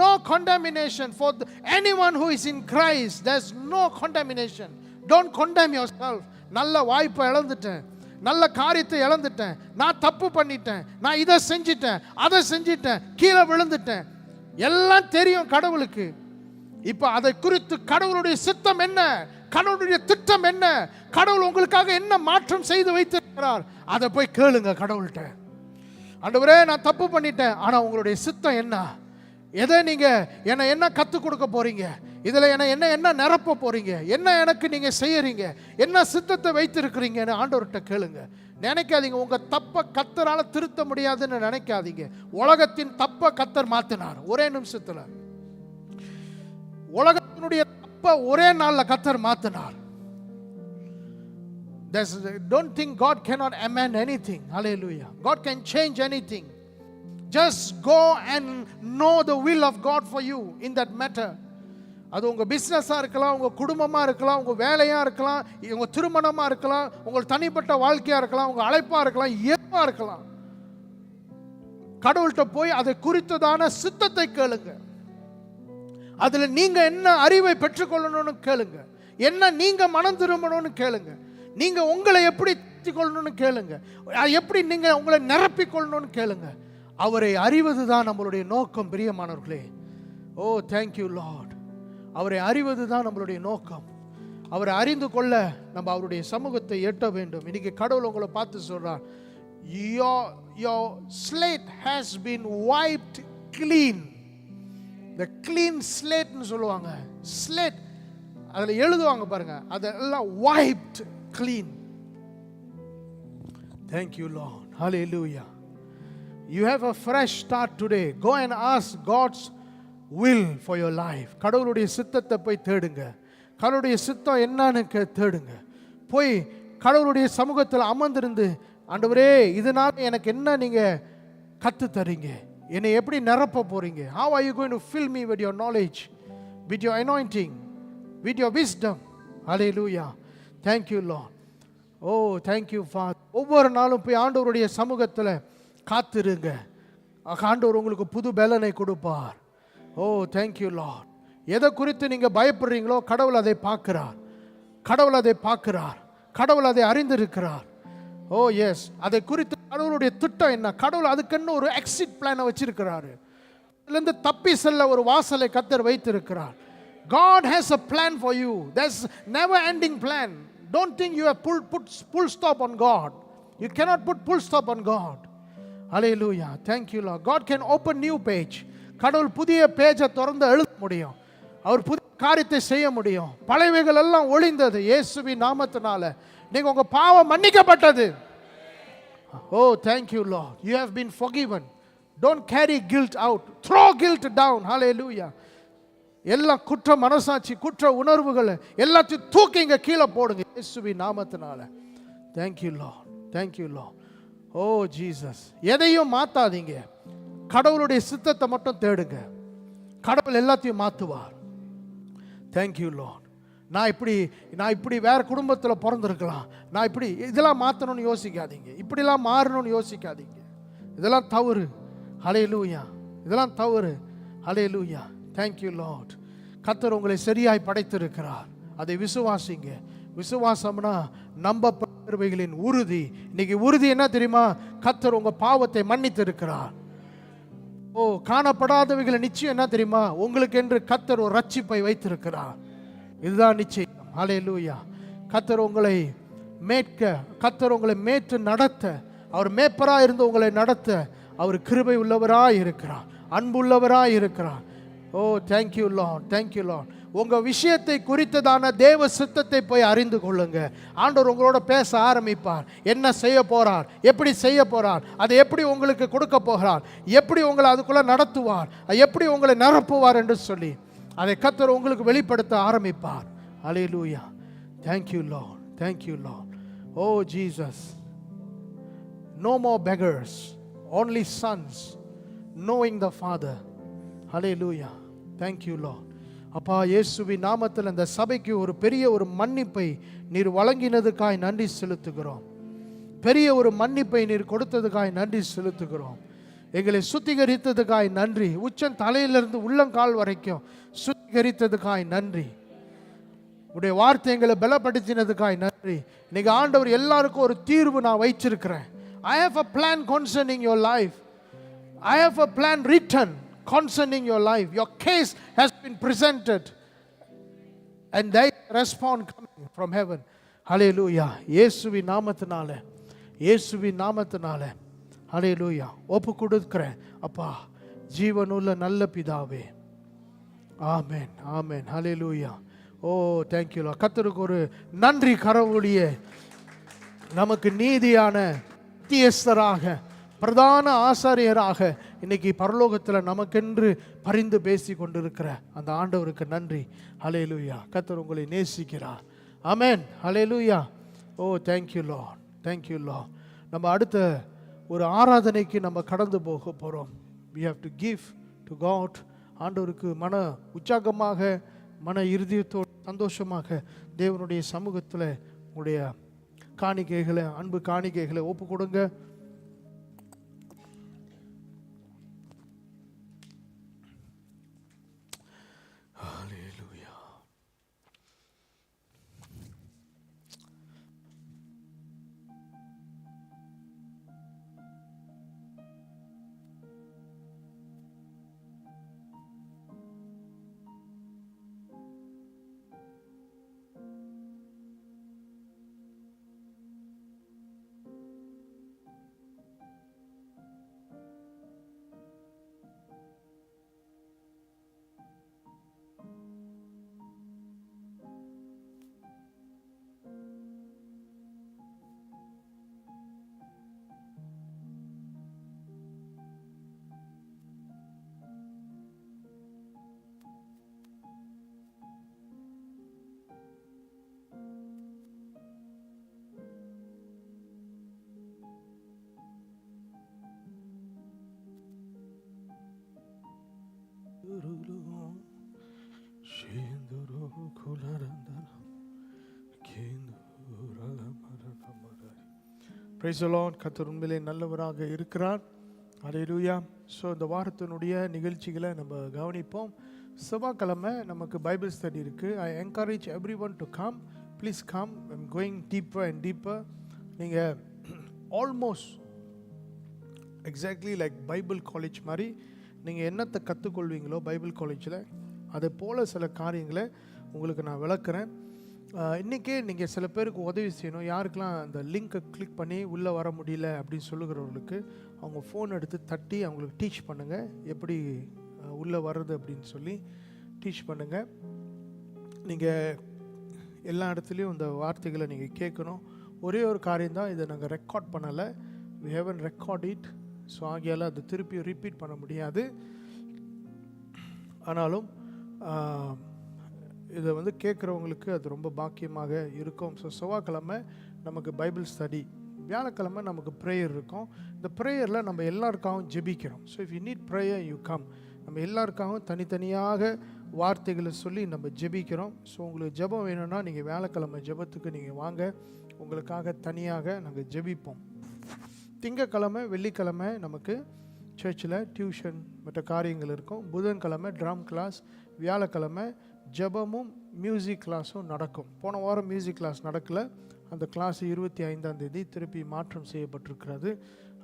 Speaker 1: No condemnation for anyone who is in Christ. There's no condemnation. Don't condemn yourself. நல்ல வாய்ப்பை இழந்துட்டேன், நல்ல காரியத்தை இழந்துட்டேன், நான் தப்பு பண்ணிட்டேன், நான் இதை செஞ்சிட்டேன், அதை செஞ்சிட்டேன், கீழே விழுந்துட்டேன், எல்லாம் தெரியும் கடவுளுக்கு. இப்ப அதை குறித்து கடவுளுடைய சித்தம் என்ன, கடவுளுடைய திட்டம் என்ன, கடவுள் உங்களுக்காக என்ன மாற்றம் செய்து வைத்திருக்கிறார், அதை போய் கேளுங்க கடவுள்கிட்ட. ஆண்டவரே நான் தப்பு பண்ணிட்டேன், ஆனா உங்களுடைய சித்தம் என்ன, எதை நீங்க என்ன கற்றுக் கொடுக்க போறீங்க, இதுல என்ன நிரப்ப போறீங்க, என்ன எனக்கு நீங்க செய்யறீங்க, என்ன சித்தத்தை வைத்திருக்கிறீங்கன்னு ஆண்டவர்கிட்ட கேளுங்க. நினைக்காதீங்க உங்க தப்ப கர்த்தரால திருத்த முடியாதுன்னு நினைக்காதீங்க. உலகத்தின் தப்ப கர்த்தர் மாத்தினார் ஒரே நிமிஷத்துல. உலகத்தினுடைய தப்ப ஒரே நாள்ல கர்த்தர் மாத்தினார். Don't think God cannot amend anything. Hallelujah. God can change anything. Just go and know the will of God for you in that matter. அது உங்க பிசினஸா இருக்கலாம், உங்க குடும்பமா இருக்கலாம், உங்க வேலையா இருக்கலாம், உங்க திருமணமா இருக்கலாம், உங்க தனிப்பட்ட வாழ்க்கையா இருக்கலாம், உங்க அழைப்பா இருக்கலாம், எதுவா இருக்கலாம். கடவுள்கிட்ட போய் அதை குறித்ததான சித்தத்தை கேளுங்க. அதுல நீங்க என்ன அறிவை பெற்றுக்கொள்ளணும்னு கேளுங்க, என்ன நீங்க மனம் திரும்பணும்னு கேளுங்க, நீங்க உங்களை எப்படி கொள்ளணும்னு கேளுங்க, எப்படி நீங்க உங்களை நிரப்பிக் கொள்ளணும்னு கேளுங்க. அவரை அறிவதுதான் நம்மளுடைய நோக்கம் பிரியமானவர்களே. ஓ தேங்க்யூ லார்ட். அவரை அறிவதுதான் நம்மளுடைய நோக்கம். அவரை அறிந்து கொள்ள நம்ம அவருடைய சமூகத்தை எட்ட வேண்டும். இன்னைக்கு கடவுள் உங்களை பார்த்து சொல்றார், your slate has been wiped clean. the clean slate னு சொல்லுவாங்க. slate அதுல எழுதுவாங்க பாருங்க, அதெல்லாம் wiped clean. Thank you Lord. Hallelujah. You have a fresh start today. Go and ask God's will for your life. கடவுளுடைய சித்தத்தை போய் தேடுங்க. கடவுளுடைய சித்தம் என்னன்னு தேடுங்க. போய் கடவுளுடைய சமூகத்தில் அமர்ந்திருந்து, ஆண்டவரே இதனால எனக்கு என்ன நீங்க கத்து தரீங்க, என்னை எப்படி நிரப்ப போறீங்க, how are you going to fill me with your knowledge, with your anointing, with your wisdom. Hallelujah. Thank you Lord. Oh thank you Father. ஒவ்வொரு நாளும் போய் ஆண்டவருடைய சமூகத்தில் காத்திருங்க. ஆண்டவர் உங்களுக்கு புது பலனை கொடுப்பார். ஓ தேங்க்யூ லார்ட். எதை குறித்து நீங்க பயப்படுறீங்களோ கடவுள் அதை பார்க்கிறார், கடவுள் அதை பார்க்கிறார், கடவுள் அதை அறிந்திருக்கிறார். ஓ எஸ், அதை குறித்து கடவுளுடைய திட்டம் என்ன, கடவுள் அதுக்குன்னு ஒரு எக்ஸிட் பிளானை வச்சிருக்கிறாரு. இதுலேருந்து தப்பி செல்ல ஒரு வாசலை கர்த்தர் வைத்திருக்கிறார். God has a plan for you. There's never ending plan. Don't think you have put full stop on God. You cannot put full stop on God. Hallelujah. Thank you Lord. God can open new page. கடவுள் புதிய பேஜை திறந்து எழுத முடியும். அவர் புதிய காரியத்தை செய்ய முடியும். பழையவைகள் எல்லாம் ஒளிந்தது இயேசுவின் நாமத்தினால. நீங்க உங்க பாவம் மன்னிக்கப்பட்டது. Oh thank you Lord. You have been forgiven. Don't carry guilt out. Throw guilt down. Hallelujah. எல்லா குற்ற மனசாட்சி, குற்ற உணர்வுகளை எல்லாத்தையும் தூக்கி இங்க கீழே போடுங்க இயேசுவின் நாமத்தினால. Thank you Lord. Thank you Lord. Oh Jesus. எதையும் மாத்தாதீங்க, கடவுளுடைய சித்தத்தை மட்டும் தேடுங்க. கடவுள் எல்லாத்தையும் மாற்றுவார். Thank you Lord. நான் இப்படி வேற குடும்பத்தில் பிறந்திருக்கலாம், நான் இப்படி இதெல்லாம் மாற்றணும்னு யோசிக்காதீங்க, இப்படிலாம் மாறணும்னு யோசிக்காதீங்க. இதெல்லாம் தவறு. ஹல்லேலூயா. இதெல்லாம் தவறு. ஹல்லேலூயா. Thank you lord. கர்த்தர் உங்களை சரியாய் படைத்திருக்கிறார். அதை விசுவாசிங்க. விசுவாசம்னா நம்பப்படுகிறவைகளின் உறுதி. இன்னைக்கு உறுதி என்ன தெரியுமா? கர்த்தர் உங்க பாவத்தை மன்னித்து இருக்கிறார். ஓ காணப்படாதவைகளை நிச்சயம் என்ன தெரியுமா? உங்களுக்கு என்று கர்த்தர் ஒரு ரட்சிப்பை வைத்திருக்கிறார். இதுதான் நிச்சயம். ஹல்லேலூயா. கர்த்தர் உங்களை மேற்க, கர்த்தர் உங்களை மேற்று நடத்த, அவர் மேய்ப்பராய் இருந்து உங்களை நடத்த அவர் கிருபை உள்ளவராய் இருக்கிறார், அன்புள்ளவராய் இருக்கிறார். ஓ தேங்க்யூ லார்ட். Thank you Lord. உங்க விஷயத்தை குறித்ததான தேவ சித்தத்தை போய் அறிந்து கொள்ளுங்க. ஆண்டவர் உங்களோட பேச ஆரம்பிப்பார். என்ன செய்ய போறார், எப்படி செய்ய போறார், அதை எப்படி உங்களுக்கு கொடுக்க போகிறார், எப்படி உங்களை அதுக்குள்ள நடத்துவார், எப்படி உங்களை நிரப்புவார் என்று சொல்லி அதை கர்த்தர் உங்களுக்கு வெளிப்படுத்த ஆரம்பிப்பார். Hallelujah. Thank you lord. Thank you lord. Oh Jesus. No more beggars, only sons knowing the Father. Hallelujah. Thank you Lord. அப்பா இயேசுவின் நாமத்தில் இந்த சபைக்கு ஒரு பெரிய ஒரு மன்னிப்பை நீர் வழங்கினதுக்காய் நன்றி செலுத்துகிறோம். பெரிய ஒரு மன்னிப்பை நீர் கொடுத்ததுக்காய் நன்றி செலுத்துகிறோம். எங்களை சுத்திகரித்ததுக்காய் நன்றி. உச்சம் தலையிலிருந்து உள்ளங்கால் வரைக்கும் சுத்திகரித்ததுக்காய் நன்றி. உடைய வார்த்தை எங்களை பலப்படுத்தினதுக்காய் நன்றி. இன்னைக்கு ஆண்டவர் எல்லாருக்கும் ஒரு தீர்வு நான் வைச்சிருக்கிறேன். I have a plan concerning your life. I have a plan written concerning your life. Your case has been presented and there is a response coming from heaven. Hallelujah. இயேசுவின் நாமத்தினால, இயேசுவின் நாமத்தினால ஹல்லேலூயா ஒப்பு கொடுக்கிறேன் அப்பா, ஜீவனுள்ள நல்ல பிதாவே. ஆமென், ஆமென். ஹல்லேலூயா. ஓ தேங்க்யூ லார்ட். கர்த்தருக்கு ஒரு நன்றி கரவொலியே. நமக்கு நீதியான மத்தியஸ்தராக, பிரதான ஆசாரியராக இன்னைக்கு பரலோகத்தில் நமக்கென்று பரிந்து பேசி கொண்டிருக்கிற அந்த ஆண்டவருக்கு நன்றி. ஹல்லேலூயா. கர்த்தர் உங்களை நேசிக்கிறார். ஆமென். ஹல்லேலூயா. ஓ தேங்க்யூ லார்ட், தேங்க்யூ லார்ட். நம்ம அடுத்த ஒரு ஆராதனைக்கு நம்ம கடந்து போக போகிறோம். we have to give to God. ஆண்டவருக்கு மன உற்சாகமாக, மன இறுதியத்தோடு சந்தோஷமாக தேவனுடைய சமூகத்தில் உங்களுடைய காணிக்கைகளை, அன்பு காணிக்கைகளை ஒப்பு கொடுங்க. Praise the Lord. கர்த்தர் உண்மையிலே நல்லவராக இருக்கிறார். ஹல்லேலூயா. ஸோ இந்த வாரத்தினுடைய நிகழ்ச்சிகளை நம்ம கவனிப்போம். செவ்வாய்க்கிழமை நமக்கு பைபிள் ஸ்டடி இருக்குது. I encourage every one to come. Please come. I'm going deeper and deeper. நீங்கள் almost exactly like Bible college மாதிரி நீங்கள் என்னத்தை கற்றுக்கொள்வீங்களோ பைபிள் காலேஜில், அதை போல் சில காரியங்களை உங்களுக்கு நான் விளக்குறேன். இன்றைக்கே நீங்கள் சில பேருக்கு உதவி செய்யணும். யாருக்கெல்லாம் அந்த லிங்க்கை கிளிக் பண்ணி உள்ளே வர முடியல அப்படின்னு சொல்லுகிறவங்களுக்கு அவங்க ஃபோன் எடுத்து தட்டி அவங்களுக்கு டீச் பண்ணுங்கள், எப்படி உள்ளே வர்றது அப்படின்னு சொல்லி டீச் பண்ணுங்கள். நீங்கள் எல்லா இடத்துலையும் இந்த வார்த்தைகளை நீங்கள் கேட்கணும். ஒரே ஒரு காரியம்தான், இதை நாங்கள் ரெக்கார்ட் பண்ணலை. we haven't record it. So ஆகியால் அது திருப்பி ரிப்பீட் பண்ண முடியாது. ஆனாலும் இதை வந்து கேட்குறவங்களுக்கு அது ரொம்ப பாக்கியமாக இருக்கும். ஸோ செவ்வாய்க்கிழமை நமக்கு பைபிள் ஸ்டடி, வியாழக்கிழமை நமக்கு ப்ரேயர் இருக்கும். இந்த ப்ரேயரில் நம்ம எல்லாருக்காகவும் ஜெபிக்கிறோம். So if you need prayer you come. நம்ம எல்லாருக்காகவும் தனித்தனியாக வார்த்தைகளை சொல்லி நம்ம ஜெபிக்கிறோம். ஸோ உங்களுக்கு ஜெபம் வேணும்னா நீங்கள் வியாழக்கிழமை ஜெபத்துக்கு நீங்கள் வாங்க, உங்களுக்காக தனியாக நாங்கள் ஜெபிப்போம். திங்கக்கிழமை வெள்ளிக்கிழமை நமக்கு சர்ச்சில் டியூஷன் மற்ற காரியங்கள் இருக்கும். புதன்கிழமை ட்ரம் கிளாஸ், வியாழக்கிழமை ஜெபமும் மியூசிக் கிளாஸும் நடக்கும். போன வாரம் மியூசிக் கிளாஸ் நடக்கலை. அந்த கிளாஸ் 25ஆம் திருப்பி மாற்றம் செய்யப்பட்டிருக்கிறது.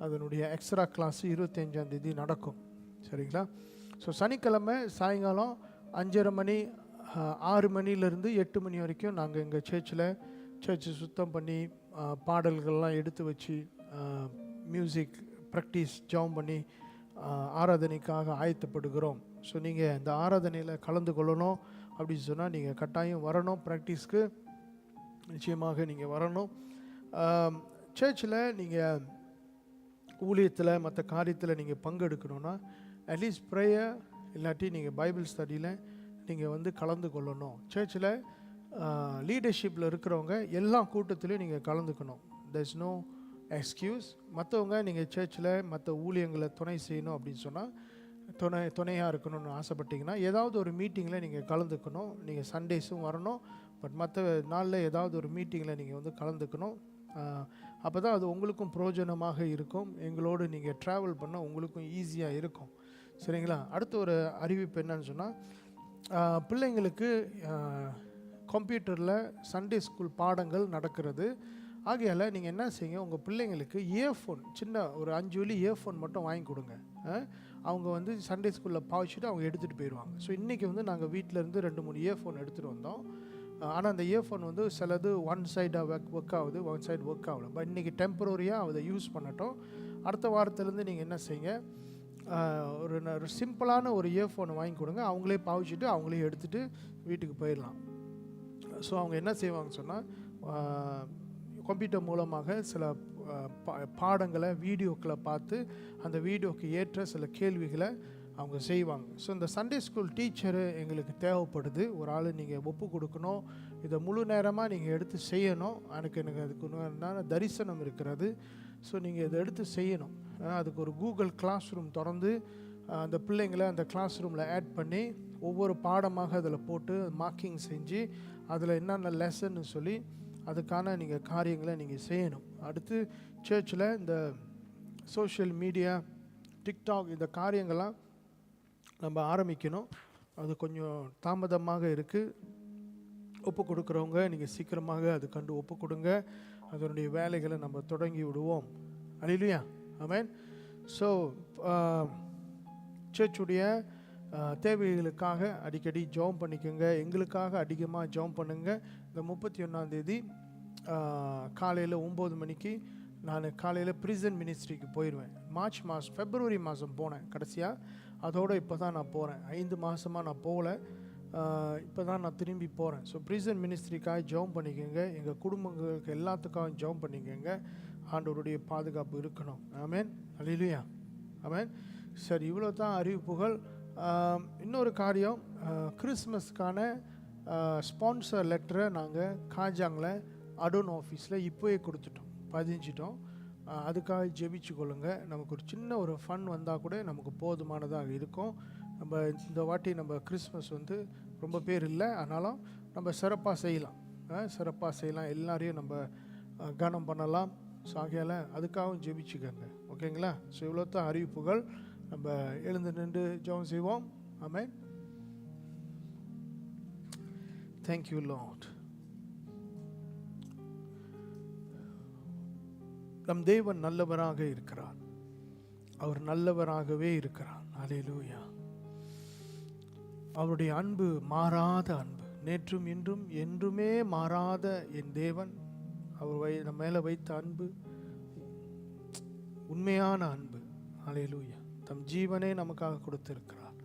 Speaker 1: அதனுடைய எக்ஸ்ட்ரா கிளாஸ் 25ஆம் நடக்கும். சரிங்களா? ஸோ சனிக்கிழமை சாயங்காலம் 5:30 மணி 6 மணிலேருந்து 8 மணி வரைக்கும் நாங்கள் எங்கள் சர்ச்சை சுத்தம் பண்ணி பாடல்கள்லாம் எடுத்து வச்சு மியூசிக் ப்ராக்டிஸ் ஜாம் பண்ணி ஆராதனைக்காக ஆயத்தப்படுகிறோம். ஸோ நீங்கள் இந்த ஆராதனையில் கலந்து கொள்ளணும் அப்படின்னு சொன்னால் நீங்கள் கட்டாயம் வரணும். ப்ராக்டிஸ்க்கு நிச்சயமாக நீங்கள் வரணும். சர்ச்சில் நீங்கள் ஊழியத்தில் மற்ற காரியத்தில் நீங்கள் பங்கெடுக்கணுன்னா அட்லீஸ்ட் ப்ரேயர் இல்லாட்டி நீங்கள் பைபிள் ஸ்டடியில் நீங்கள் வந்து கலந்து கொள்ளணும். சர்ச்சில் லீடர்ஷிப்பில் இருக்கிறவங்க எல்லா கூட்டத்திலையும் நீங்கள் கலந்துக்கணும். There is no excuse. மற்றவங்க நீங்கள் சர்ச்சில் மற்ற ஊழியங்களை துணை செய்யணும் அப்படின்னு சொன்னால் துணையாக இருக்கணும்னு ஆசைப்பட்டீங்கன்னா ஏதாவது ஒரு மீட்டிங்கில் நீங்கள் கலந்துக்கணும். நீங்கள் சண்டேஸும் வரணும். பட் மற்ற நாளில் ஏதாவது ஒரு மீட்டிங்கில் நீங்கள் வந்து கலந்துக்கணும். அப்போ தான் அது உங்களுக்கும் பிரயோஜனமாக இருக்கும். எங்களோடு நீங்கள் ட்ராவல் பண்ண உங்களுக்கும் ஈஸியாக இருக்கும். சரிங்களா? அடுத்த ஒரு அறிவிப்பு என்னன்னு சொன்னால், பிள்ளைங்களுக்கு கம்ப்யூட்டரில் சண்டே ஸ்கூல் பாடங்கள் நடக்கிறது. ஆகையால் நீங்கள் என்ன செய்யுங்க, உங்கள் பிள்ளைங்களுக்கு இயர்ஃபோன், சின்ன ஒரு 5 வழி இயர்ஃபோன் மட்டும் வாங்கி கொடுங்க. அவங்க வந்து சண்டே ஸ்கூலில் பாய்ச்சிட்டு அவங்க எடுத்துகிட்டு போயிடுவாங்க. ஸோ இன்றைக்கி வந்து நாங்கள் வீட்டிலேருந்து 2-3 இயர்ஃபோன் எடுத்துகிட்டு வந்தோம். ஆனால் அந்த இயர்ஃபோன் வந்து சிலது ஒன் சைடாக ஒர்க் ஆகுது, ஒன் சைடு ஒர்க் ஆகலை. பட் இன்றைக்கி டெம்பரரியாக அதை யூஸ் பண்ணட்டும். அடுத்த வாரத்துலேருந்து நீங்கள் என்ன செய்யுங்க, ஒரு சிம்பிளான ஒரு இயர்ஃபோனை வாங்கி கொடுங்க. அவங்களே பாவிச்சுட்டு அவங்களே எடுத்துகிட்டு வீட்டுக்கு போயிடலாம். ஸோ அவங்க என்ன செய்வாங்கன்னு சொன்னால், கம்ப்யூட்டர் மூலமாக சில பாடங்களை வீடியோக்களை பார்த்து அந்த வீடியோக்கு ஏற்ற சில கேள்விகளை அவங்க செய்வாங்க. ஸோ இந்த சண்டே ஸ்கூல் டீச்சரு எங்களுக்கு தேவைப்படுது. ஒரு ஆள் நீங்கள் ஒப்பு கொடுக்கணும், இதை முழு நேரமாக நீங்கள் எடுத்து செய்யணும். எனக்கு அதுக்கு தரிசனம் இருக்கிறது. ஸோ நீங்கள் இதை எடுத்து செய்யணும். அதுக்கு ஒரு கூகுள் கிளாஸ் ரூம் திறந்து அந்த பிள்ளைங்களை அந்த கிளாஸ் ரூமில் ஆட் பண்ணி ஒவ்வொரு பாடமாக அதில் போட்டு மார்க்கிங் செஞ்சு அதில் என்னென்ன லெசன்னு சொல்லி அதுக்கான நீங்கள் காரியங்களை நீங்கள் செய்யணும். அடுத்து சர்ச்சில் இந்த சோஷியல் மீடியா, டிக்டாக், இந்த காரியங்கள்லாம் நம்ம ஆரம்பிக்கணும். அது கொஞ்சம் தாமதமாக இருக்குது. ஒப்பு கொடுக்குறவங்க நீங்கள் சீக்கிரமாக அது கண்டு ஒப்பு கொடுங்க. அதனுடைய வேலைகளை நம்ம தொடங்கி விடுவோம். அல்லேலூயா, ஆமென். ஸோ சர்ச்சுடைய தேவைகளுக்காக அடிக்கடி ஜெபம் பண்ணிக்கோங்க. எங்களுக்காக அதிகமாக ஜெபம் பண்ணுங்கள். இந்த 31ஆம் தேதி காலையில் 9 மணிக்கு நான் காலையில் ப்ரிசன் மினிஸ்ட்ரிக்கு போயிடுவேன். ஃபெப்ரவரி மாதம் போனேன் கடைசியாக. அதோடு இப்போ தான் நான் போகிறேன். 5 மாதமாக நான் போகல. இப்போ தான் நான் திரும்பி போகிறேன். ஸோ ப்ரிசன் மினிஸ்ட்ரிக்காக ஜெபம் பண்ணிக்கோங்க. எங்கள் குடும்பங்களுக்கு எல்லாத்துக்காகவும் ஜெபம் பண்ணிக்கோங்க. ஆண்டவருடைய பாதுகாப்பு இருக்கணும். ஆமென், அல்லேலூயா, ஆமென். சரி, இவ்வளோ தான் அறிவிப்புகள். இன்னொரு காரியம், கிறிஸ்மஸ்க்கான ஸ்பான்சர் லெட்டரை நாங்கள் காஜாங்கில் அடோன் ஆஃபீஸில் இப்போயே கொடுத்துட்டோம், பதிஞ்சிட்டோம். அதுக்காக ஜெபிச்சு கொள்ளுங்கள். நமக்கு ஒரு சின்ன ஒரு ஃபன் வந்தால் கூட நமக்கு போதுமானதாக இருக்கும். நம்ம இந்த வாட்டி நம்ம கிறிஸ்மஸ் வந்து ரொம்ப பேர் இல்லை, ஆனாலும் நம்ம சிறப்பாக செய்யலாம். எல்லாரையும் நம்ம கனம் பண்ணலாம். ஸோ ஆகையால் அதுக்காகவும் ஜெபிச்சுக்கோங்க, ஓகேங்களா? ஸோ இவ்வளோ தான் அறிவிப்புகள். நம்ம எழுந்து நின்று ஜெபம் செய்வோம். ஆமென். Thank you, Lord. நம் தேவன் நல்லவராக இருக்கிறார். அவர் நல்லவராகவே இருக்கிறார். அல்லேலூயா. அவருடைய அன்பு மாறாத அன்பு, நேற்றும் இன்றும் என்றுமே மாறாத என் தேவன். அவர் நம்ம மேலே வைத்த அன்பு உண்மையான அன்பு. அல்லேலூயா. தம் ஜீவனே நமக்காக கொடுத்திருக்கிறார்.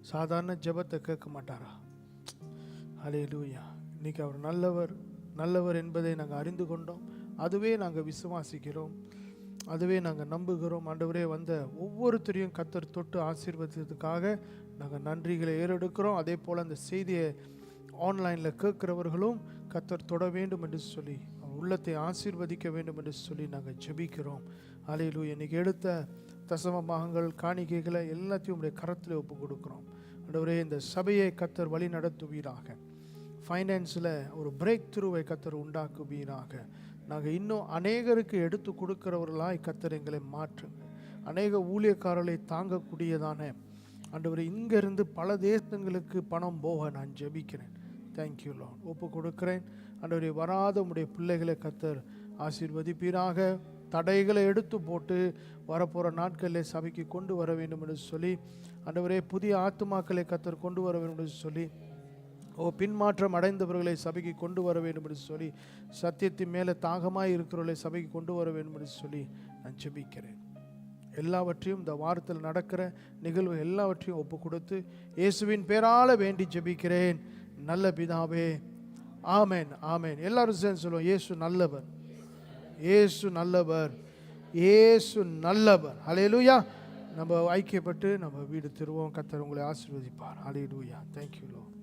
Speaker 1: சாதாரண ஜெபத்தை கேட்க மாட்டாரா? அல்லேலூயா. இன்னைக்கு அவர் நல்லவர் என்பதை நாங்கள் அறிந்து கொண்டோம். அதுவே நாங்கள் விசுவாசிக்கிறோம், அதுவே நாங்கள் நம்புகிறோம். ஆண்டவரே, வந்த ஒவ்வொருத்தரையும் கர்த்தர் தொட்டு ஆசீர்வதித்ததுக்காக நாங்கள் நன்றிகளை ஏறெடுக்கிறோம். அதே போல் அந்த செய்தியை ஆன்லைனில் கேட்குறவர்களும் கர்த்தர் தொட வேண்டும் என்று சொல்லி, உள்ளத்தை ஆசீர்வதிக்க வேண்டும் என்று சொல்லி நாங்கள் ஜெபிக்கிறோம். அல்லேலூயா. இன்னைக்கு எடுத்த தசம பாகங்கள், காணிக்கைகளை எல்லாத்தையும் உடைய கரத்தில் ஒப்பு கொடுக்குறோம். ஆண்டவரே, இந்த சபையை கர்த்தர் வழி நடத்துவீராக. ஃபைனான்ஸில் ஒரு பிரேக் த்ரூவை கர்த்தர் உண்டாக்குவீராக. நாங்கள் இன்னும் அநேகருக்கு எடுத்து கொடுக்கிறவர்களாய் கர்த்தர் எங்களை மாற்றுங்க. அநேக ஊழியக்காரர்களை தாங்கக்கூடியதான ஆண்டவரே, இங்கேருந்து பல தேசங்களுக்கு பணம் போக நான் ஜெபிக்கிறேன். Thank you Lord. ஒப்பு கொடுக்கிறேன். ஆண்டவரே, வராத உடைய பிள்ளைகளை கர்த்தர் ஆசீர்வதிப்பீராக. தடைகளை எடுத்து போட்டு வரப்போகிற நாட்களில் சபைக்கு கொண்டு வர வேண்டும் என்று சொல்லி, ஆண்டவரே, புதிய ஆத்துமாக்களை கர்த்தர் கொண்டு வர வேண்டும் என்று சொல்லி, பின்மாற்றம் அடைந்தவர்களை சபைக்கு கொண்டு வர வேண்டும் என்று சொல்லி, சத்தியத்தின் மேலே தாகமாய் இருக்கிறவர்களை சபைக்கு கொண்டு வர வேண்டும் என்று சொல்லி நான் ஜெபிக்கிறேன். எல்லாவற்றையும் இந்த வாரத்தில் நடக்கிற நிகழ்வு எல்லாவற்றையும் ஒப்பு கொடுத்து இயேசுவின் பேரால வேண்டி ஜெபிக்கிறேன் நல்ல பிதாவே, ஆமென், ஆமென். எல்லாரும் சேர்ந்து சொல்லுவோம், இயேசு நல்லவர், இயேசு நல்லவர், இயேசு நல்லவர். அல்லேலூயா. நம்ம ஐக்கியப்பட்டு நம்ம வீடு திருவோம். கர்த்தர் உங்களை ஆசீர்வதிப்பார். அல்லேலூயா. Thank you Lord.